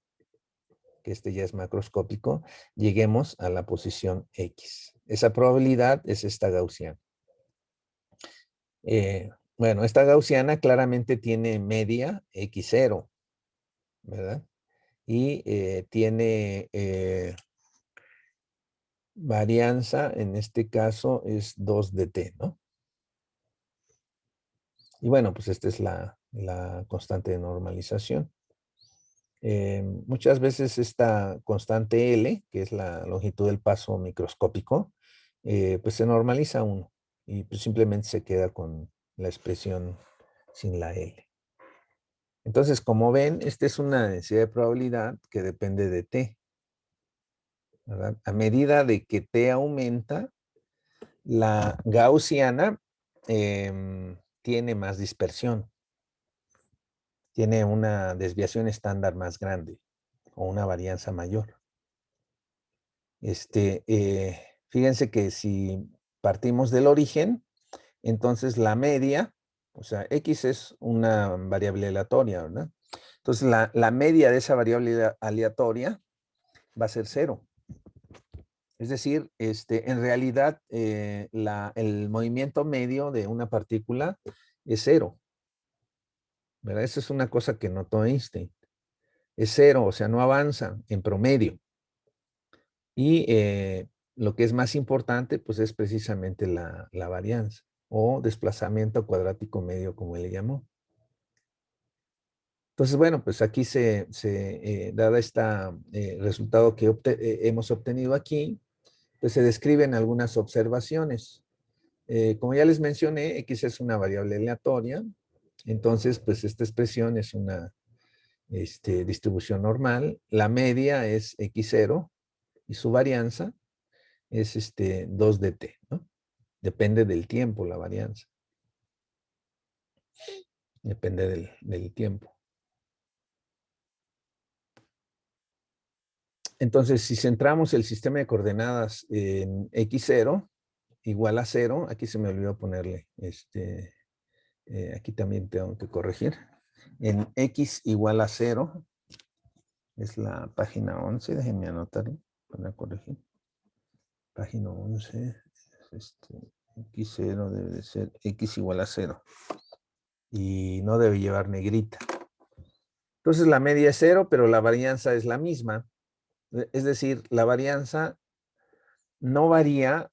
que ya es macroscópico, lleguemos a la posición x. Esa probabilidad es esta gaussiana. Bueno, esta gaussiana claramente tiene media x0, ¿verdad? y tiene varianza, en este caso es 2 de t, ¿no? Y bueno, pues esta es la constante de normalización. Muchas veces esta constante L, que es la longitud del paso microscópico, pues se normaliza 1 y pues simplemente se queda con la expresión sin la L. Entonces, como ven, esta es una densidad de probabilidad que depende de t, ¿verdad? A medida de que t aumenta, la gaussiana tiene más dispersión, tiene una desviación estándar más grande o una varianza mayor. Fíjense que si partimos del origen, entonces la media, o sea, X es una variable aleatoria, ¿verdad? Entonces la media de esa variable aleatoria va a ser 0. Es decir, en realidad el movimiento medio de una partícula es 0. ¿Verdad? Esa es una cosa que notó Einstein. Es 0, o sea, no avanza en promedio. Y lo que es más importante, pues es precisamente la varianza o desplazamiento cuadrático medio, como él le llamó. Entonces, bueno, pues aquí dada este resultado que hemos obtenido aquí, pues se describen algunas observaciones. Como ya les mencioné, X es una variable aleatoria, entonces, pues esta expresión es una distribución normal. La media es X0 y su varianza es 2 de t, ¿no? Depende del tiempo la varianza. Depende del tiempo. Entonces, si centramos el sistema de coordenadas en X0 igual a 0, aquí se me olvidó ponerle, aquí también tengo que corregir. En X igual a 0, es la página 11, déjenme anotarlo para corregir. Página 11, X0 debe de ser X igual a 0. Y no debe llevar negrita. Entonces la media es 0, pero la varianza es la misma. Es decir, la varianza no varía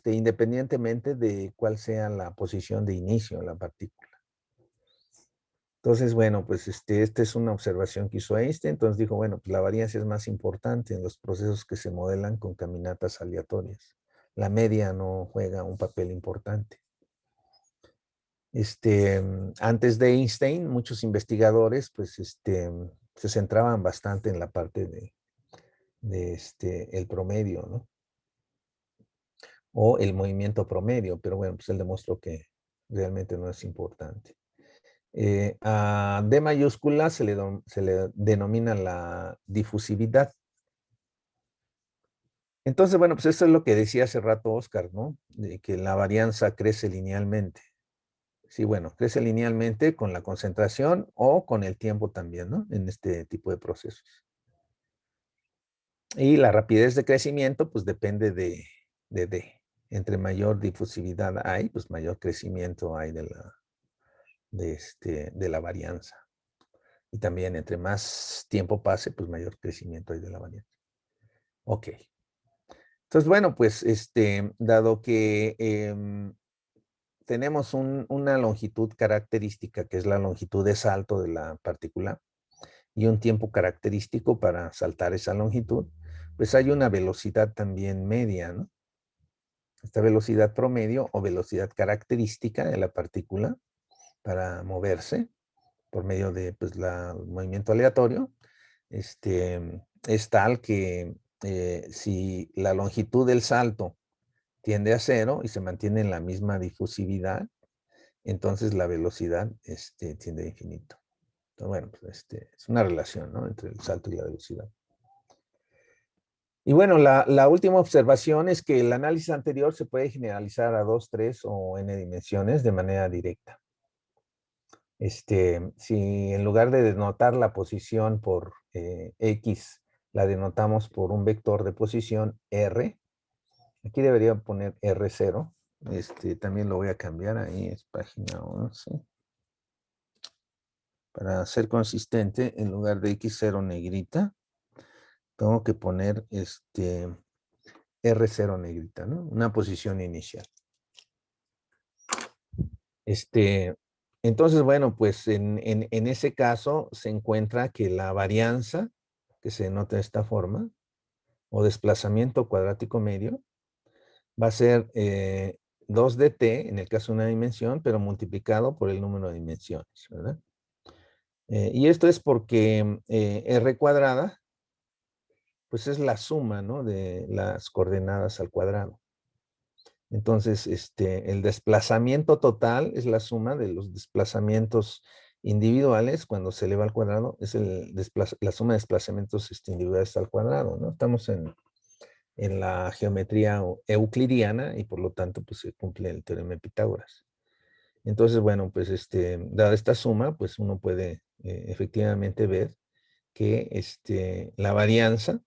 independientemente de cuál sea la posición de inicio de la partícula. Entonces, bueno, pues esta es una observación que hizo Einstein. Entonces dijo, bueno, pues la varianza es más importante en los procesos que se modelan con caminatas aleatorias. La media no juega un papel importante. Antes de Einstein, muchos investigadores, pues, se centraban bastante en la parte de el promedio, ¿no? O el movimiento promedio, pero bueno, pues él demostró que realmente no es importante. A D mayúscula se le denomina la difusividad. Entonces, bueno, pues esto es lo que decía hace rato Oscar, ¿no? De que la varianza crece linealmente. Sí, bueno, crece linealmente con la concentración o con el tiempo también, ¿no? En este tipo de procesos. Y la rapidez de crecimiento, pues depende de D. Entre mayor difusividad hay, pues mayor crecimiento hay de la varianza. Y también entre más tiempo pase, pues mayor crecimiento hay de la varianza. Ok. Entonces, bueno, pues dado que tenemos una longitud característica, que es la longitud de salto de la partícula, y un tiempo característico para saltar esa longitud, pues hay una velocidad también media, ¿no? Esta velocidad promedio o velocidad característica de la partícula para moverse por medio de pues, el movimiento aleatorio, es tal que si la longitud del salto tiende a 0 y se mantiene en la misma difusividad, entonces la velocidad tiende a infinito. Entonces, bueno, pues es una relación, ¿no? Entre el salto y la velocidad. Y bueno, la última observación es que el análisis anterior se puede generalizar a 2, 3 o n dimensiones de manera directa. Si en lugar de denotar la posición por X, la denotamos por un vector de posición R, aquí debería poner R0, también lo voy a cambiar, ahí es página 11. para ser consistente, en lugar de X0 negrita, tengo que poner R0 negrita, ¿no? Una posición inicial. Entonces, bueno, pues en ese caso se encuentra que la varianza, que se denota de esta forma, o desplazamiento cuadrático medio, va a ser 2dt en el caso de una dimensión, pero multiplicado por el número de dimensiones, ¿verdad? Y esto es porque r cuadrada, pues es la suma, ¿no? De las coordenadas al cuadrado. Entonces, el desplazamiento total es la suma de los desplazamientos individuales cuando se eleva al cuadrado, es la suma de desplazamientos individuales al cuadrado, ¿no? Estamos en la geometría euclidiana y por lo tanto, pues se cumple el teorema de Pitágoras. Entonces, bueno, pues dada esta suma, pues uno puede efectivamente ver que la varianza,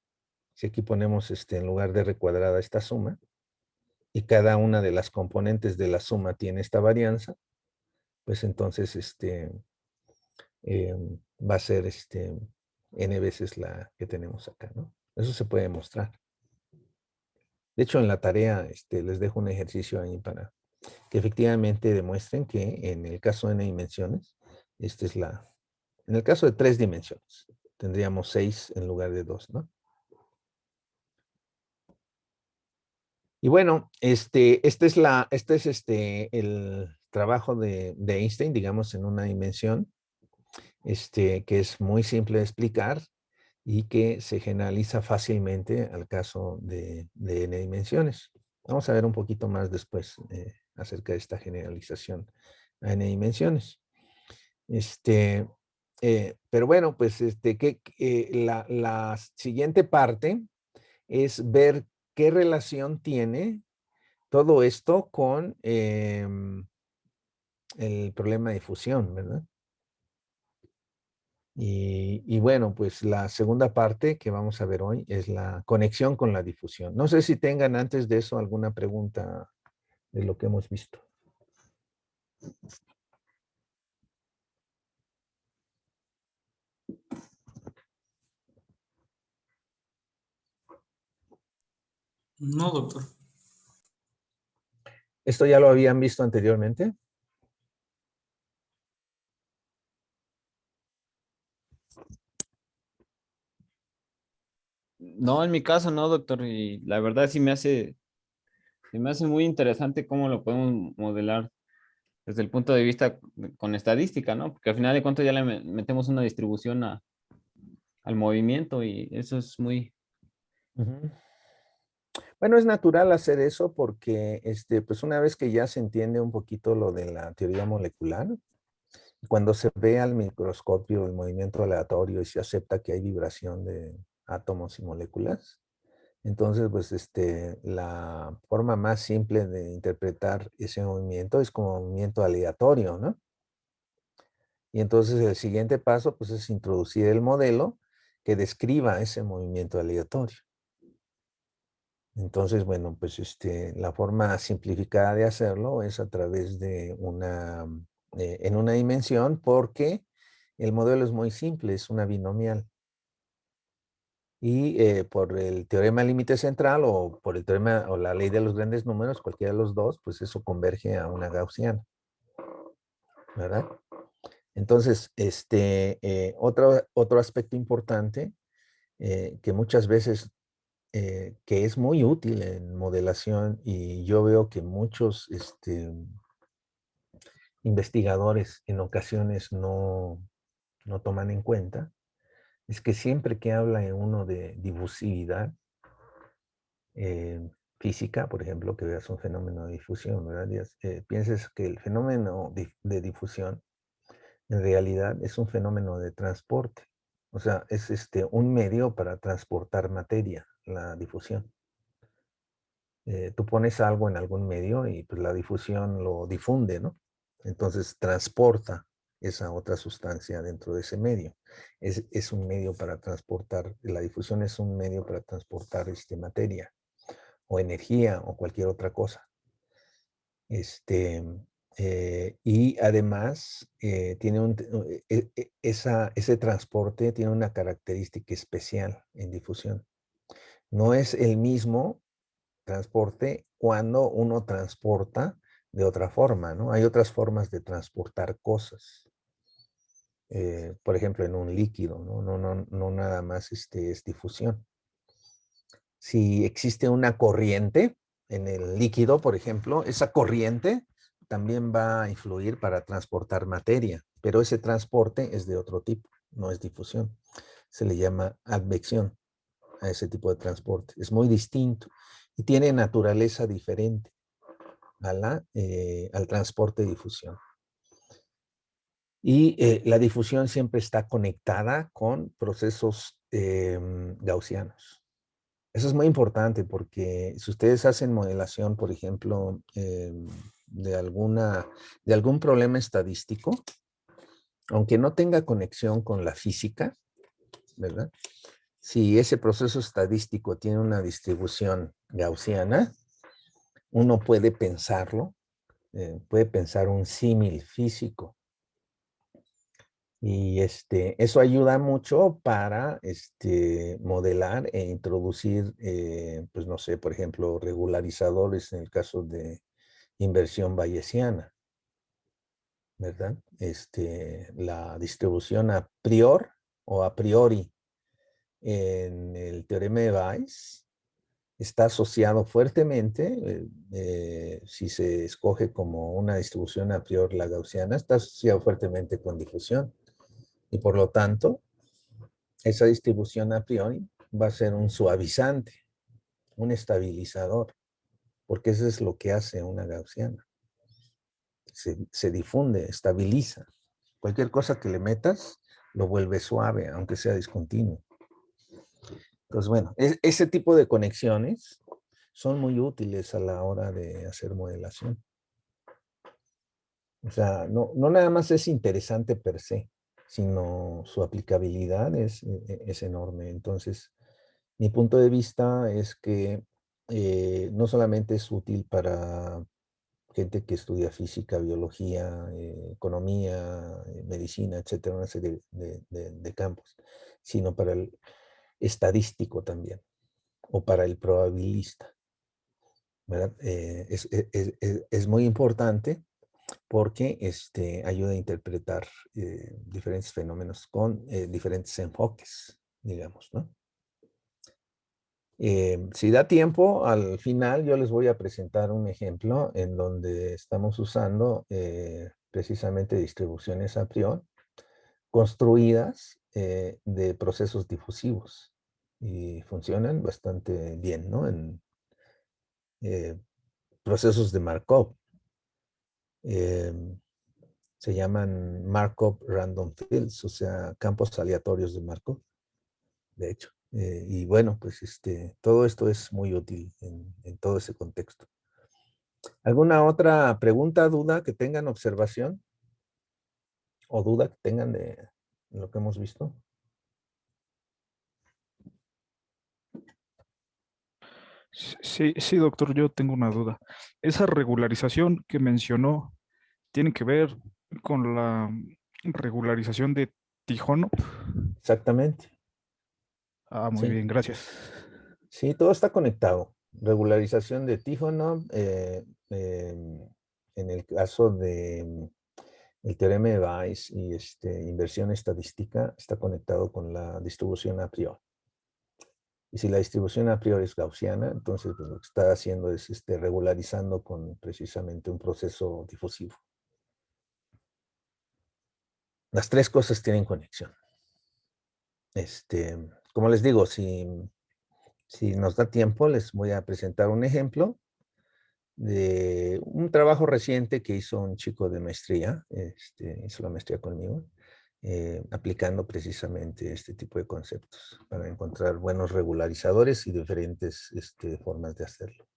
si aquí ponemos en lugar de r cuadrada esta suma, y cada una de las componentes de la suma tiene esta varianza, pues entonces va a ser n veces la que tenemos acá, ¿no? Eso se puede demostrar. De hecho, en la tarea les dejo un ejercicio ahí para que efectivamente demuestren que en el caso de n dimensiones, en el caso de 3 dimensiones, tendríamos 6 en lugar de 2, ¿no? Y bueno, este es el trabajo de Einstein, digamos, en una dimensión, que es muy simple de explicar y que se generaliza fácilmente al caso de n dimensiones. Vamos a ver un poquito más después acerca de esta generalización a n dimensiones. Pero bueno, pues la siguiente parte es ver qué relación tiene todo esto con el problema de difusión, ¿verdad? Y bueno, pues la segunda parte que vamos a ver hoy es la conexión con la difusión. No sé si tengan antes de eso alguna pregunta de lo que hemos visto. No, doctor. ¿Esto ya lo habían visto anteriormente? No, en mi caso no, doctor, y la verdad se me hace muy interesante cómo lo podemos modelar desde el punto de vista con estadística, ¿no? Porque al final de cuentas ya le metemos una distribución al movimiento y eso es muy... Ujú. Bueno, es natural hacer eso porque pues una vez que ya se entiende un poquito lo de la teoría molecular, cuando se ve al microscopio el movimiento aleatorio y se acepta que hay vibración de átomos y moléculas, entonces pues la forma más simple de interpretar ese movimiento es como movimiento aleatorio, ¿no? Y entonces el siguiente paso pues es introducir el modelo que describa ese movimiento aleatorio. Entonces, bueno, pues la forma simplificada de hacerlo es a través de en una dimensión, porque el modelo es muy simple, es una binomial. Y por el teorema límite central o por el teorema o la ley de los grandes números, cualquiera de los dos, pues eso converge a una gaussiana, ¿verdad? Entonces, otro aspecto importante que muchas veces que es muy útil en modelación y yo veo que muchos investigadores en ocasiones no toman en cuenta, es que siempre que habla uno de difusividad física, por ejemplo, que veas un fenómeno de difusión, ¿verdad? Pienses que el fenómeno de difusión en realidad es un fenómeno de transporte. O sea, es un medio para transportar materia, la difusión. Tú pones algo en algún medio y pues la difusión lo difunde, ¿no? Entonces transporta esa otra sustancia dentro de ese medio. Es un medio para transportar, la difusión es un medio para transportar materia o energía o cualquier otra cosa. Y además tiene ese transporte tiene una característica especial en difusión. No es el mismo transporte cuando uno transporta de otra forma, ¿no? Hay otras formas de transportar cosas. Por ejemplo, en un líquido, ¿no? No nada más es difusión. Si existe una corriente en el líquido, por ejemplo, esa corriente también va a influir para transportar materia, pero ese transporte es de otro tipo, no es difusión. Se le llama advección a ese tipo de transporte. Es muy distinto y tiene naturaleza diferente al transporte de difusión. Y la difusión siempre está conectada con procesos gaussianos. Eso es muy importante porque si ustedes hacen modelación, por ejemplo, de algún problema estadístico, aunque no tenga conexión con la física, ¿verdad? Si ese proceso estadístico tiene una distribución gaussiana, uno puede pensarlo, puede pensar un símil físico. Y eso ayuda mucho para modelar e introducir, pues no sé, por ejemplo, regularizadores en el caso de inversión bayesiana, ¿verdad? La distribución a priori o a priori en el teorema de Bayes está asociado fuertemente, si se escoge como una distribución a priori la gaussiana, está asociado fuertemente con difusión. Y por lo tanto, esa distribución a priori va a ser un suavizante, un estabilizador, porque eso es lo que hace una gaussiana. Se difunde, estabiliza. Cualquier cosa que le metas lo vuelve suave, aunque sea discontinuo. Entonces, bueno, ese tipo de conexiones son muy útiles a la hora de hacer modelación. O sea, no nada más es interesante per se, sino su aplicabilidad es enorme. Entonces, mi punto de vista es que no solamente es útil para gente que estudia física, biología, economía, medicina, etcétera, una serie de campos, sino para el estadístico también, o para el probabilista, ¿verdad? Es muy importante porque ayuda a interpretar diferentes fenómenos con diferentes enfoques, digamos, ¿no? Si da tiempo, al final yo les voy a presentar un ejemplo en donde estamos usando precisamente distribuciones a priori construidas de procesos difusivos y funcionan bastante bien, ¿no? En procesos de Markov. Se llaman Markov Random Fields, o sea, campos aleatorios de Markov, de hecho. Y bueno, pues todo esto es muy útil en todo ese contexto. ¿Alguna otra pregunta, duda que tengan, observación? ¿O duda que tengan de lo que hemos visto? Sí, doctor, yo tengo una duda. Esa regularización que mencionó tiene que ver con la regularización de Tijono. Exactamente. Ah, muy Sí, bien, gracias. sí, todo está conectado. Regularización de Tijonov, en el caso de el teorema de Bayes y inversión estadística está conectado con la distribución a priori. Y si la distribución a priori es gaussiana, entonces pues, lo que está haciendo es regularizando con precisamente un proceso difusivo. Las tres cosas tienen conexión. Como les digo, si nos da tiempo, les voy a presentar un ejemplo de un trabajo reciente que hizo un chico de maestría, hizo la maestría conmigo, aplicando precisamente este tipo de conceptos para encontrar buenos regularizadores y diferentes formas de hacerlo.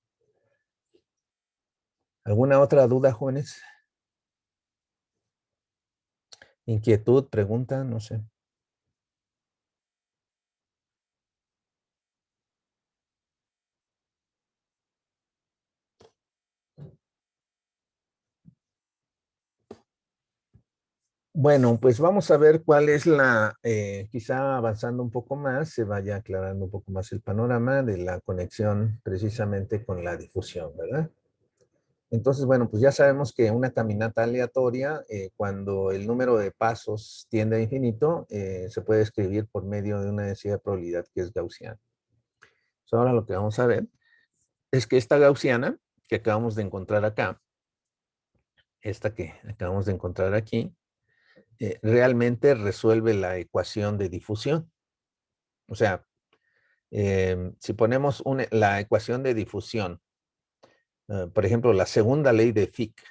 ¿Alguna otra duda, jóvenes? ¿Inquietud, pregunta? No sé. Bueno, pues vamos a ver cuál es quizá avanzando un poco más, se vaya aclarando un poco más el panorama de la conexión precisamente con la difusión, ¿verdad? Entonces, bueno, pues ya sabemos que una caminata aleatoria, cuando el número de pasos tiende a infinito, se puede escribir por medio de una densidad de probabilidad que es gaussiana. Entonces, ahora lo que vamos a ver es que esta gaussiana que acabamos de encontrar acá, esta que acabamos de encontrar aquí, realmente resuelve la ecuación de difusión. O sea, si ponemos la ecuación de difusión, por ejemplo, la segunda ley de Fick,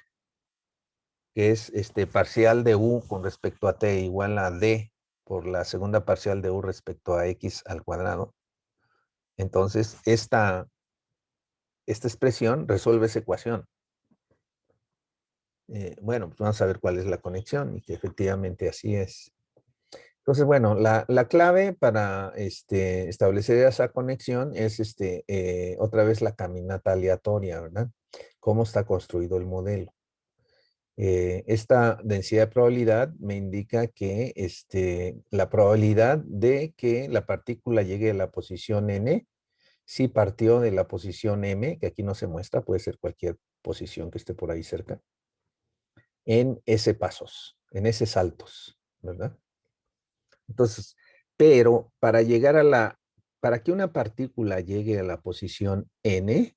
que es parcial de U con respecto a T igual a D por la segunda parcial de U respecto a X al cuadrado. Entonces, esta expresión resuelve esa ecuación. Bueno, pues vamos a ver cuál es la conexión y que efectivamente así es. Entonces, bueno, la clave para establecer esa conexión es otra vez la caminata aleatoria, ¿verdad? Cómo está construido el modelo. Esta densidad de probabilidad me indica que la probabilidad de que la partícula llegue a la posición n, si partió de la posición m, que aquí no se muestra, puede ser cualquier posición que esté por ahí cerca, en S pasos, en S saltos, ¿verdad? Entonces, pero para que una partícula llegue a la posición n,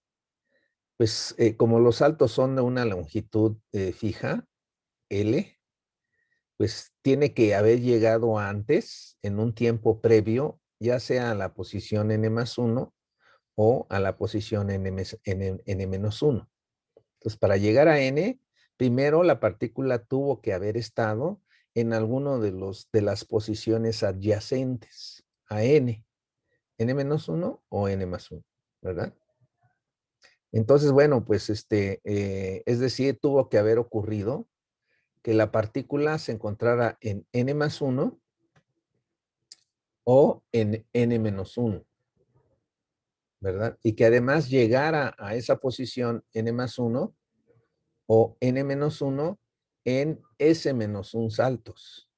pues como los saltos son de una longitud fija, L, pues tiene que haber llegado antes, en un tiempo previo, ya sea a la posición n más 1 o a la posición n menos 1. Entonces, para llegar a n, primero la partícula tuvo que haber estado en alguno de las posiciones adyacentes a n menos 1 o n más 1, ¿verdad? Entonces, bueno, pues es decir, tuvo que haber ocurrido que la partícula se encontrara en n más 1 o en n menos 1, ¿verdad? Y que además llegara a esa posición n más 1 o n menos 1 en s menos 1 saltos.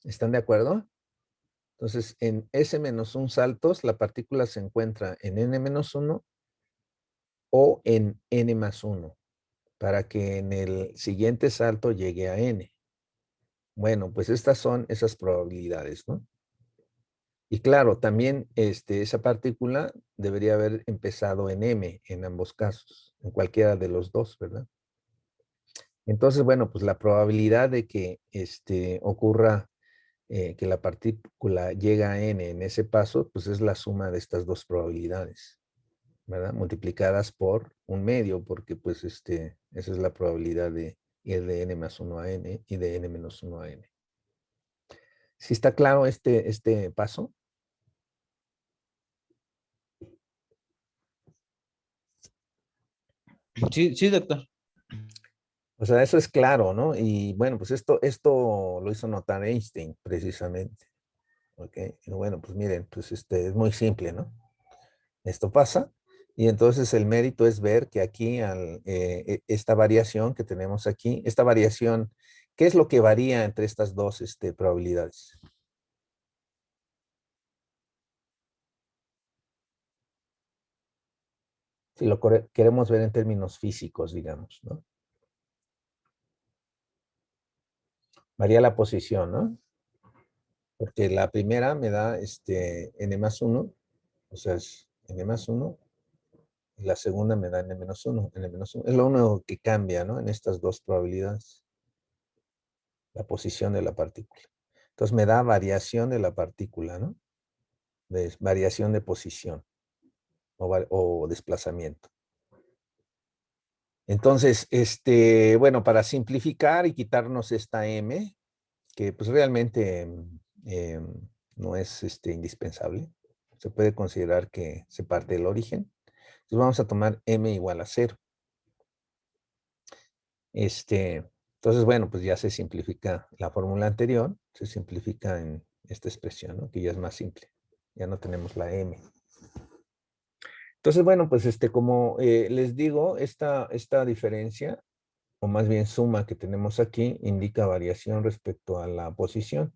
¿Están de acuerdo? Entonces, en s menos 1 saltos, la partícula se encuentra en n menos 1 o en n más 1, para que en el siguiente salto llegue a n. Bueno, pues estas son esas probabilidades, ¿no? Y claro, también esa partícula debería haber empezado en m en ambos casos, en cualquiera de los dos, ¿verdad? Entonces, bueno, pues la probabilidad de que ocurra que la partícula llega a n en ese paso, pues es la suma de estas dos probabilidades, ¿verdad? Multiplicadas por un medio, porque pues esa es la probabilidad de ir de n más 1 a n y de n menos 1 a n. ¿Sí está claro este paso? Sí, sí, doctor. O sea, eso es claro, ¿no? Y bueno, pues esto lo hizo notar Einstein, precisamente. ¿Ok? Y bueno, pues miren, pues es muy simple, ¿no? Esto pasa. Y entonces el mérito es ver que aquí esta variación que tenemos aquí, esta variación, ¿qué es lo que varía entre estas dos probabilidades? Si lo queremos ver en términos físicos, digamos, ¿no? Varía la posición, ¿no? Porque la primera me da n más 1, o sea, es n más 1, y la segunda me da n menos 1, n menos 1. Es lo único que cambia, ¿no? En estas dos probabilidades, la posición de la partícula. Entonces me da variación de la partícula, ¿no? Variación de posición o desplazamiento. Entonces, bueno, para simplificar y quitarnos esta m, que pues realmente no es indispensable, se puede considerar que se parte del origen. Entonces vamos a tomar m igual a 0. Entonces, bueno, pues ya se simplifica la fórmula anterior, se simplifica en esta expresión, ¿no? Que ya es más simple. Ya no tenemos la m. Entonces, bueno, pues como les digo, esta diferencia o más bien suma que tenemos aquí, indica variación respecto a la posición.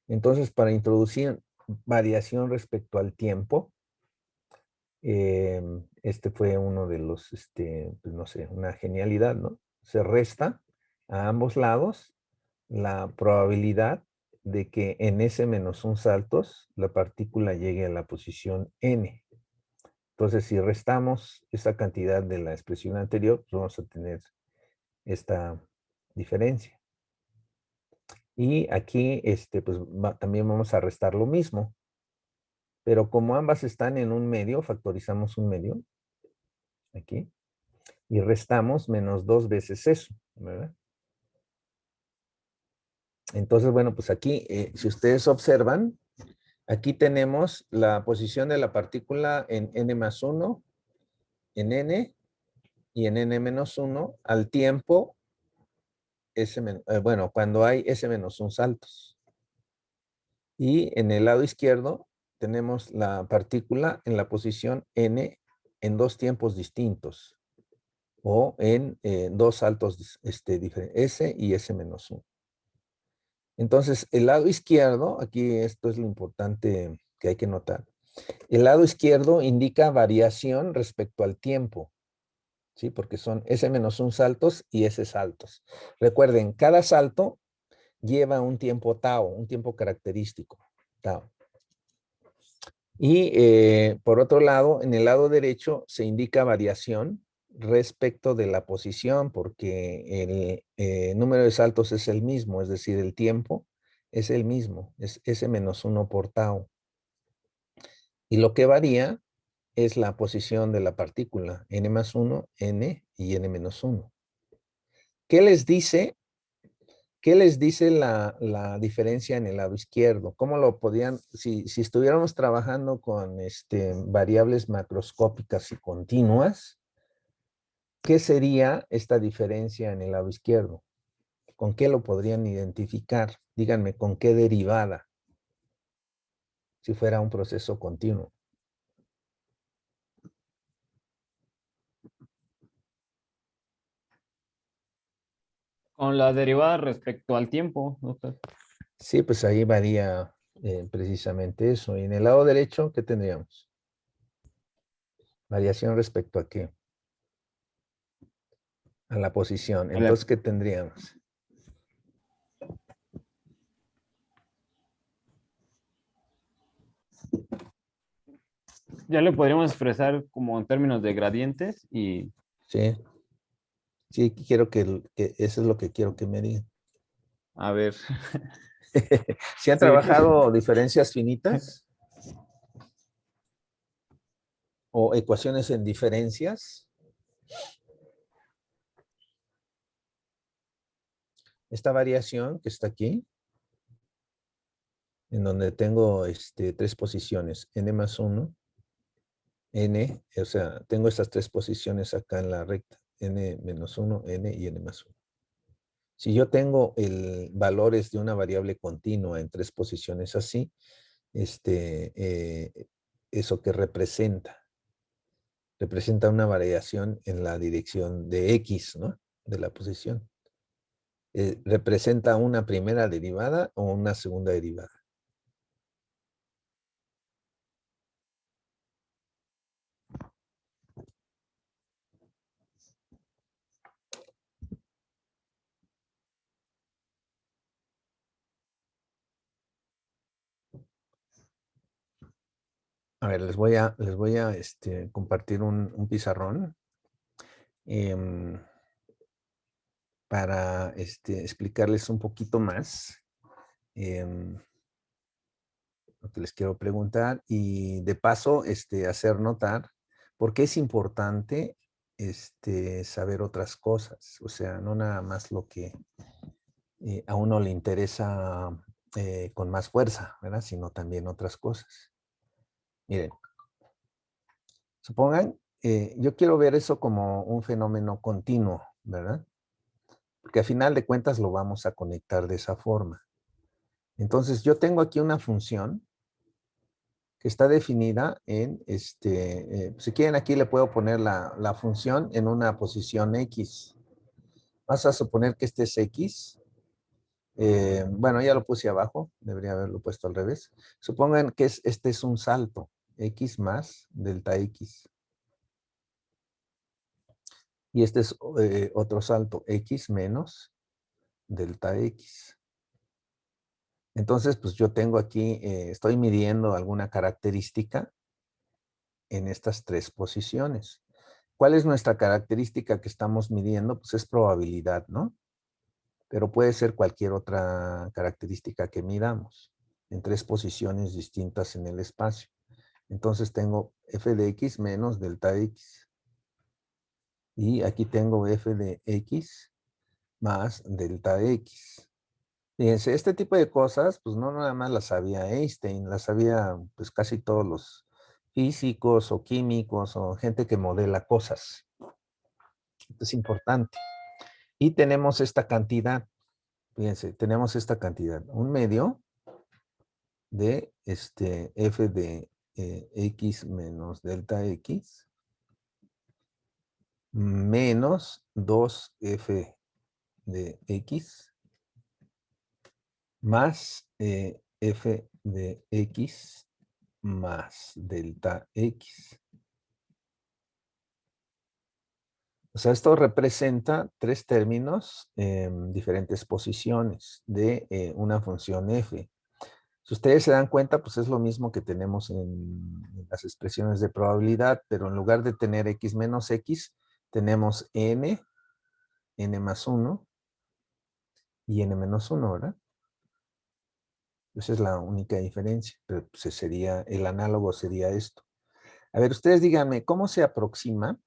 Entonces, para introducir variación respecto al tiempo, este fue uno de los, pues no sé, una genialidad, ¿no? Se resta a ambos lados la probabilidad de que en S-1 saltos la partícula llegue a la posición N. Entonces, si restamos esa cantidad de la expresión anterior, pues vamos a tener esta diferencia. Y aquí, pues también vamos a restar lo mismo. Pero como ambas están en un medio, factorizamos un medio, aquí, y restamos menos 2 veces eso, ¿verdad? Entonces, bueno, pues aquí, si ustedes observan, aquí tenemos la posición de la partícula en n+1, en n y en n-1 al tiempo, bueno, cuando hay s-1 saltos. Y en el lado izquierdo tenemos la partícula en la posición n en 2 tiempos distintos o en 2 saltos diferentes, s y s-1. Entonces, el lado izquierdo, aquí esto es lo importante que hay que notar. El lado izquierdo indica variación respecto al tiempo, ¿sí? Porque son S-1 saltos y S saltos. Recuerden, cada salto lleva un tiempo tau, un tiempo característico, tau. Y por otro lado, en el lado derecho se indica variación respecto de la posición, porque el número de saltos es el mismo, es decir, el tiempo es el mismo, es S-1 por tau. Y lo que varía es la posición de la partícula, n+1, n y n-1. ¿Qué les dice? ¿Qué les dice la diferencia en el lado izquierdo? ¿Cómo lo podían, si estuviéramos trabajando con variables macroscópicas y continuas, qué sería esta diferencia en el lado izquierdo? ¿Con qué lo podrían identificar? Díganme, ¿con qué derivada? Si fuera un proceso continuo. Con la derivada respecto al tiempo, doctor. Sí, pues ahí varía precisamente eso. Y en el lado derecho, ¿qué tendríamos? Variación respecto a qué? A la posición. Entonces, ¿qué tendríamos? Ya lo podríamos expresar como en términos de gradientes y... Sí. Sí, quiero que eso es lo que quiero que me digan. A ver. ¿Sí han Sí. trabajado diferencias finitas? ¿O ecuaciones en diferencias? Esta variación que está aquí, en donde tengo 3 posiciones, n+1, n, o sea, tengo estas 3 posiciones acá en la recta, n-1, n y n+1. Si yo tengo valores de una variable continua en 3 posiciones así, eso que representa una variación en la dirección de X, ¿no? De la posición. ¿Representa una primera derivada o una segunda derivada? A ver, les voy a compartir un pizarrón para explicarles un poquito más lo que les quiero preguntar y de paso hacer notar por qué es importante saber otras cosas. O sea, no nada más lo que a uno le interesa con más fuerza, ¿verdad? Sino también otras cosas. Miren, supongan, yo quiero ver eso como un fenómeno continuo, ¿verdad? Porque a final de cuentas lo vamos a conectar de esa forma. Entonces, yo tengo aquí una función que está definida en, si quieren aquí le puedo poner la función en una posición X. Vas a suponer que este es X. Bueno, ya lo puse abajo, debería haberlo puesto al revés. Supongan que este es un salto, X más delta X. Y este es otro salto, X menos delta X. Entonces, pues yo tengo aquí, estoy midiendo alguna característica en estas tres posiciones. ¿Cuál es nuestra característica que estamos midiendo? Pues es probabilidad, ¿no? Pero puede ser cualquier otra característica que midamos en tres posiciones distintas en el espacio. Entonces tengo f de x menos delta x. Y aquí tengo f de x más delta x. Fíjense, este tipo de cosas, pues no nada más las sabía Einstein, las sabía pues casi todos los físicos o químicos o gente que modela cosas. Esto es importante. Y tenemos esta cantidad, fíjense, tenemos esta cantidad, un medio de f de x menos delta x menos 2f de x más f de x más delta x. O sea, esto representa tres términos en diferentes posiciones de una función f. Si ustedes se dan cuenta, pues es lo mismo que tenemos en las expresiones de probabilidad, pero en lugar de tener x menos x, tenemos n más 1 y n menos 1, ¿verdad? Esa es la única diferencia, pero pues sería, el análogo sería esto. A ver, ustedes díganme, ¿cómo se aproxima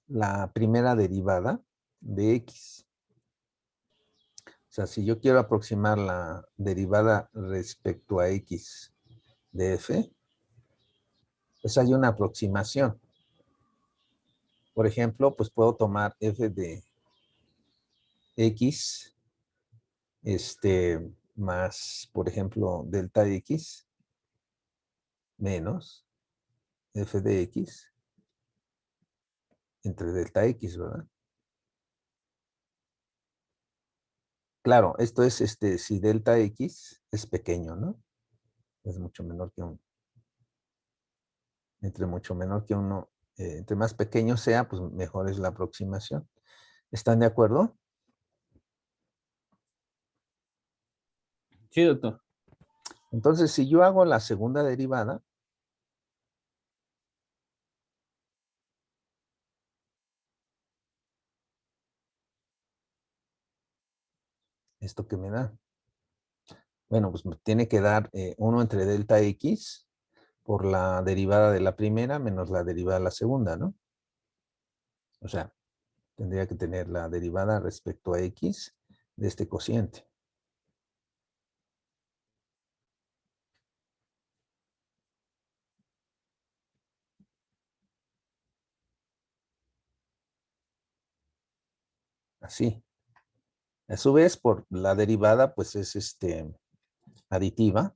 la primera derivada de x? O sea, si yo quiero aproximar la derivada respecto a x de f, pues hay una aproximación. Por ejemplo, pues puedo tomar f de x, más, por ejemplo, delta x, menos f de x, entre delta x, ¿verdad? Claro, esto es, si delta x es pequeño, ¿no? Es mucho menor que 1. Entre mucho menor que 1, entre más pequeño sea, pues mejor es la aproximación. ¿Están de acuerdo? Sí, doctor. Entonces, si yo hago la segunda derivada, ¿esto qué me da? Bueno, pues me tiene que dar 1 entre delta x por la derivada de la primera menos la derivada de la segunda, ¿no? O sea, tendría que tener la derivada respecto a x de este cociente. Así. A su vez, por la derivada, pues es aditiva.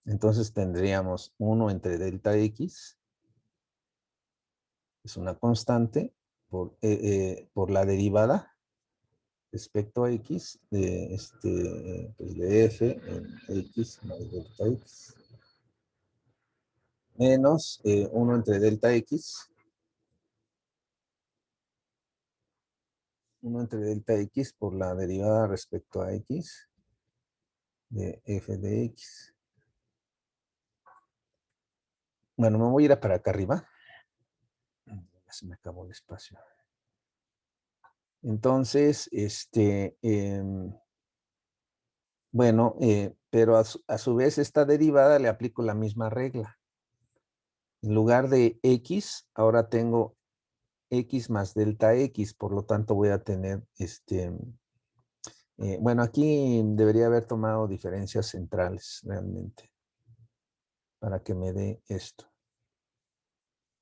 Entonces tendríamos 1 entre delta x, es una constante, por la derivada respecto a x de, pues de f en x más delta x, menos 1 entre delta x, 1 entre delta x por la derivada respecto a x de f de x. Bueno, me voy a ir para acá arriba. Ya se me acabó el espacio. Entonces, bueno, pero a su vez esta derivada le aplico la misma regla. En lugar de x, ahora tengo x más delta x, por lo tanto voy a tener, bueno, aquí debería haber tomado diferencias centrales realmente, para que me dé esto.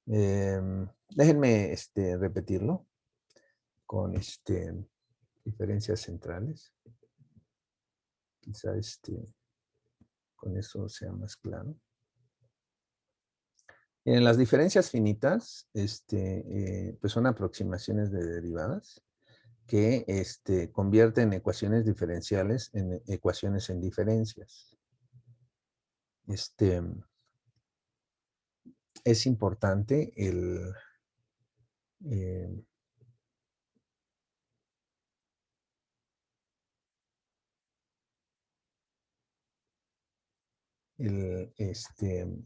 Déjenme repetirlo con diferencias centrales. Quizá con eso sea más claro. En las diferencias finitas, pues son aproximaciones de derivadas que convierten ecuaciones diferenciales en ecuaciones en diferencias. Es importante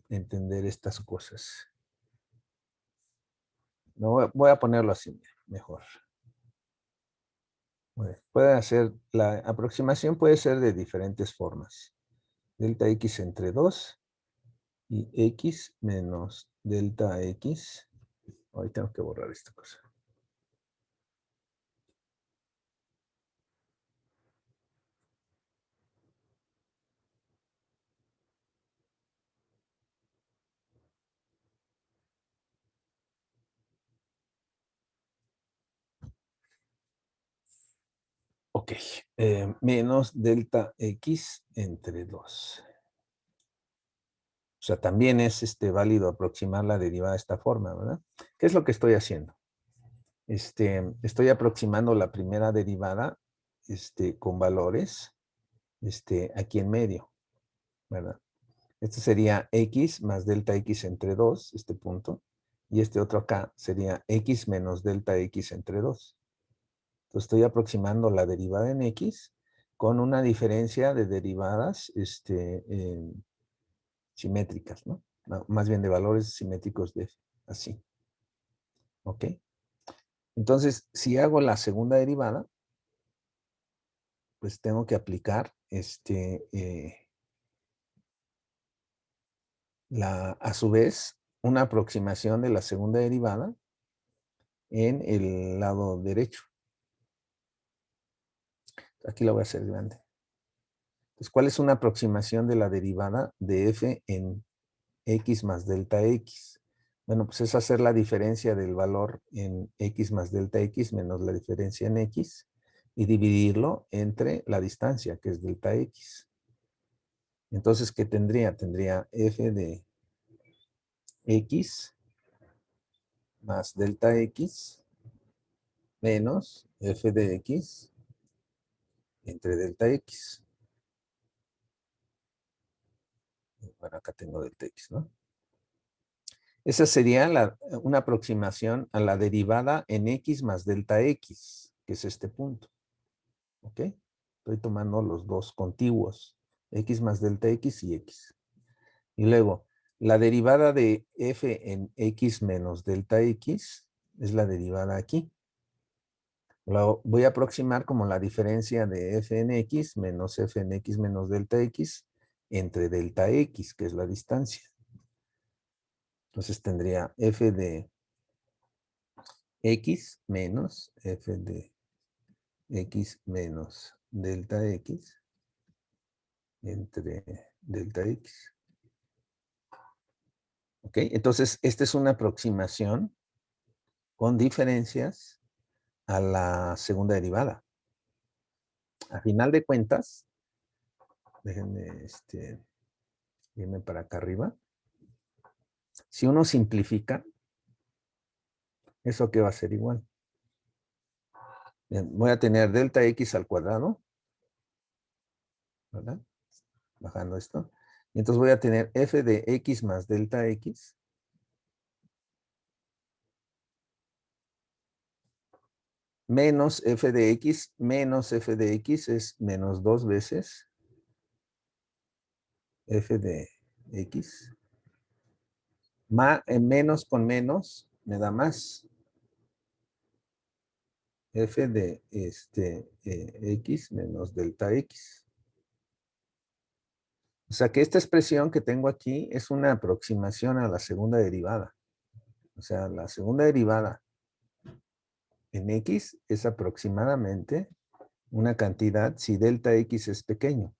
entender estas cosas. No, voy a ponerlo así mejor. Bueno, la aproximación puede ser de diferentes formas. Delta X entre 2 y X menos delta X. Hoy tengo que borrar esta cosa. Ok, menos delta X entre 2. O sea, también es válido aproximar la derivada de esta forma, ¿verdad? ¿Qué es lo que estoy haciendo? Estoy aproximando la primera derivada con valores aquí en medio, ¿verdad? Este sería X más delta X entre 2, este punto. Y este otro acá sería X menos delta X entre 2. Entonces estoy aproximando la derivada en X con una diferencia de derivadas simétricas, ¿no? Más bien de valores simétricos de así. ¿Ok? Entonces, si hago la segunda derivada, pues tengo que aplicar a su vez, una aproximación de la segunda derivada en el lado derecho. Aquí la voy a hacer grande. Entonces, ¿cuál es una aproximación de la derivada de f en x más delta x? Bueno, pues es hacer la diferencia del valor en x más delta x menos la diferencia en x y dividirlo entre la distancia, que es delta x. Entonces, ¿qué tendría? Tendría f de x más delta x menos f de x entre delta x. Bueno, acá tengo delta x, ¿no? Esa sería una aproximación a la derivada en x más delta x, que es este punto. ¿Ok? Estoy tomando los dos contiguos, x más delta x y x. Y luego, la derivada de f en x menos delta x es la derivada aquí. Lo voy a aproximar como la diferencia de f en x menos f en x menos delta x entre delta x, que es la distancia. Entonces tendría f de x menos f de x menos delta x entre delta x. ¿Ok? Entonces, esta es una aproximación con diferencias a la segunda derivada. A final de cuentas, déjenme irme para acá arriba. Si uno simplifica, ¿eso qué va a ser igual? Bien, voy a tener delta x al cuadrado, ¿verdad? Bajando esto. Y entonces voy a tener f de x más delta x menos f de x es menos 2 veces f de x. Menos con menos me da más. F de x menos delta x. O sea que esta expresión que tengo aquí es una aproximación a la segunda derivada. O sea, la segunda derivada en x es aproximadamente una cantidad si delta x es pequeño.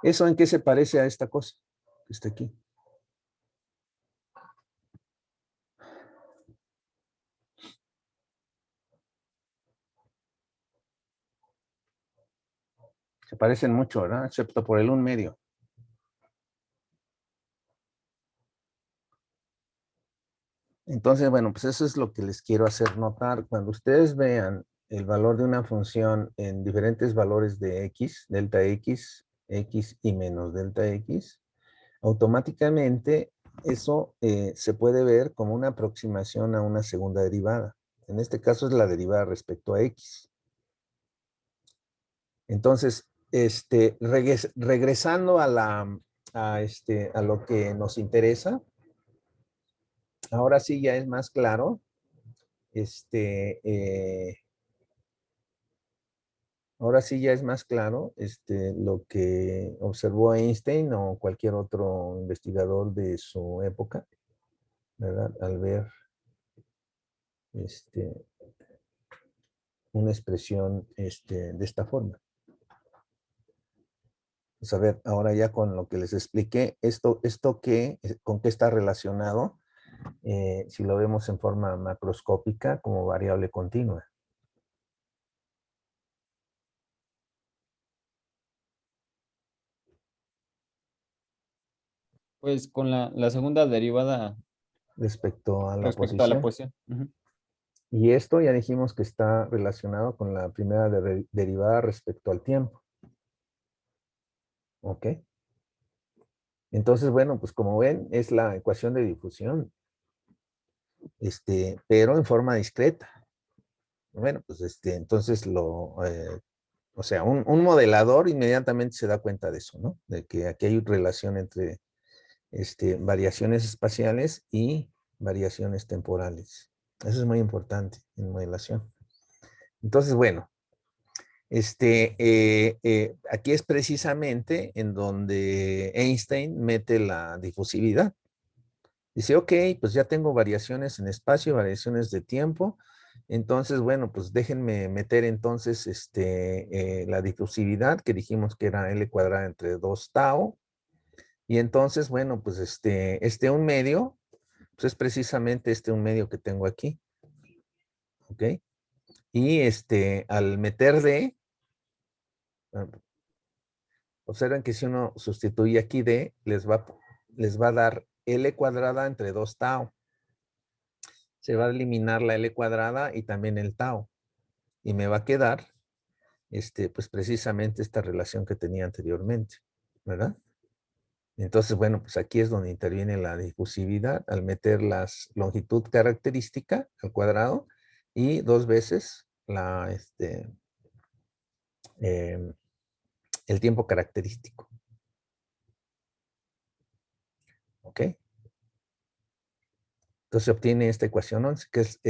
¿Eso en qué se parece a esta cosa que está aquí? Se parecen mucho, ¿verdad? Excepto por el 1/2. Entonces, bueno, pues eso es lo que les quiero hacer notar. Cuando ustedes vean el valor de una función en diferentes valores de x, delta x, x y menos delta x, automáticamente eso se puede ver como una aproximación a una segunda derivada. En este caso es la derivada respecto a x. Entonces, regresando a lo que nos interesa, ahora sí ya es más claro. Ahora sí ya es más claro lo que observó Einstein o cualquier otro investigador de su época, ¿verdad? Al ver una expresión de esta forma. Pues a ver, ahora ya con lo que les expliqué, ¿con qué está relacionado? Si lo vemos en forma macroscópica como variable continua. Pues con la segunda derivada Respecto a la respecto a la posición. posición. Ujú. Y esto ya dijimos que está relacionado con la primera derivada respecto al tiempo. ¿Ok? Entonces, bueno, pues como ven, es la ecuación de difusión. Pero en forma discreta. Bueno, pues entonces o sea, un modelador inmediatamente se da cuenta de eso, ¿no? De que aquí hay relación entre variaciones espaciales y variaciones temporales. Eso es muy importante en modelación. Entonces, bueno, aquí es precisamente en donde Einstein mete la difusividad. Dice, ok, pues ya tengo variaciones en espacio, variaciones de tiempo. Entonces, bueno, pues déjenme meter entonces la difusividad que dijimos que era L cuadrada entre 2 tau. Y entonces, bueno, pues un medio, pues es precisamente un medio que tengo aquí. ¿Ok? Y al meter D, observen que si uno sustituye aquí D, les va a dar L cuadrada entre 2 tau. Se va a eliminar la L cuadrada y también el tau. Y me va a quedar, pues precisamente esta relación que tenía anteriormente, ¿verdad? Entonces, bueno, pues aquí es donde interviene la difusividad al meter la longitud característica al cuadrado y 2 veces el tiempo característico. ¿Ok? Entonces se obtiene esta ecuación 11, que es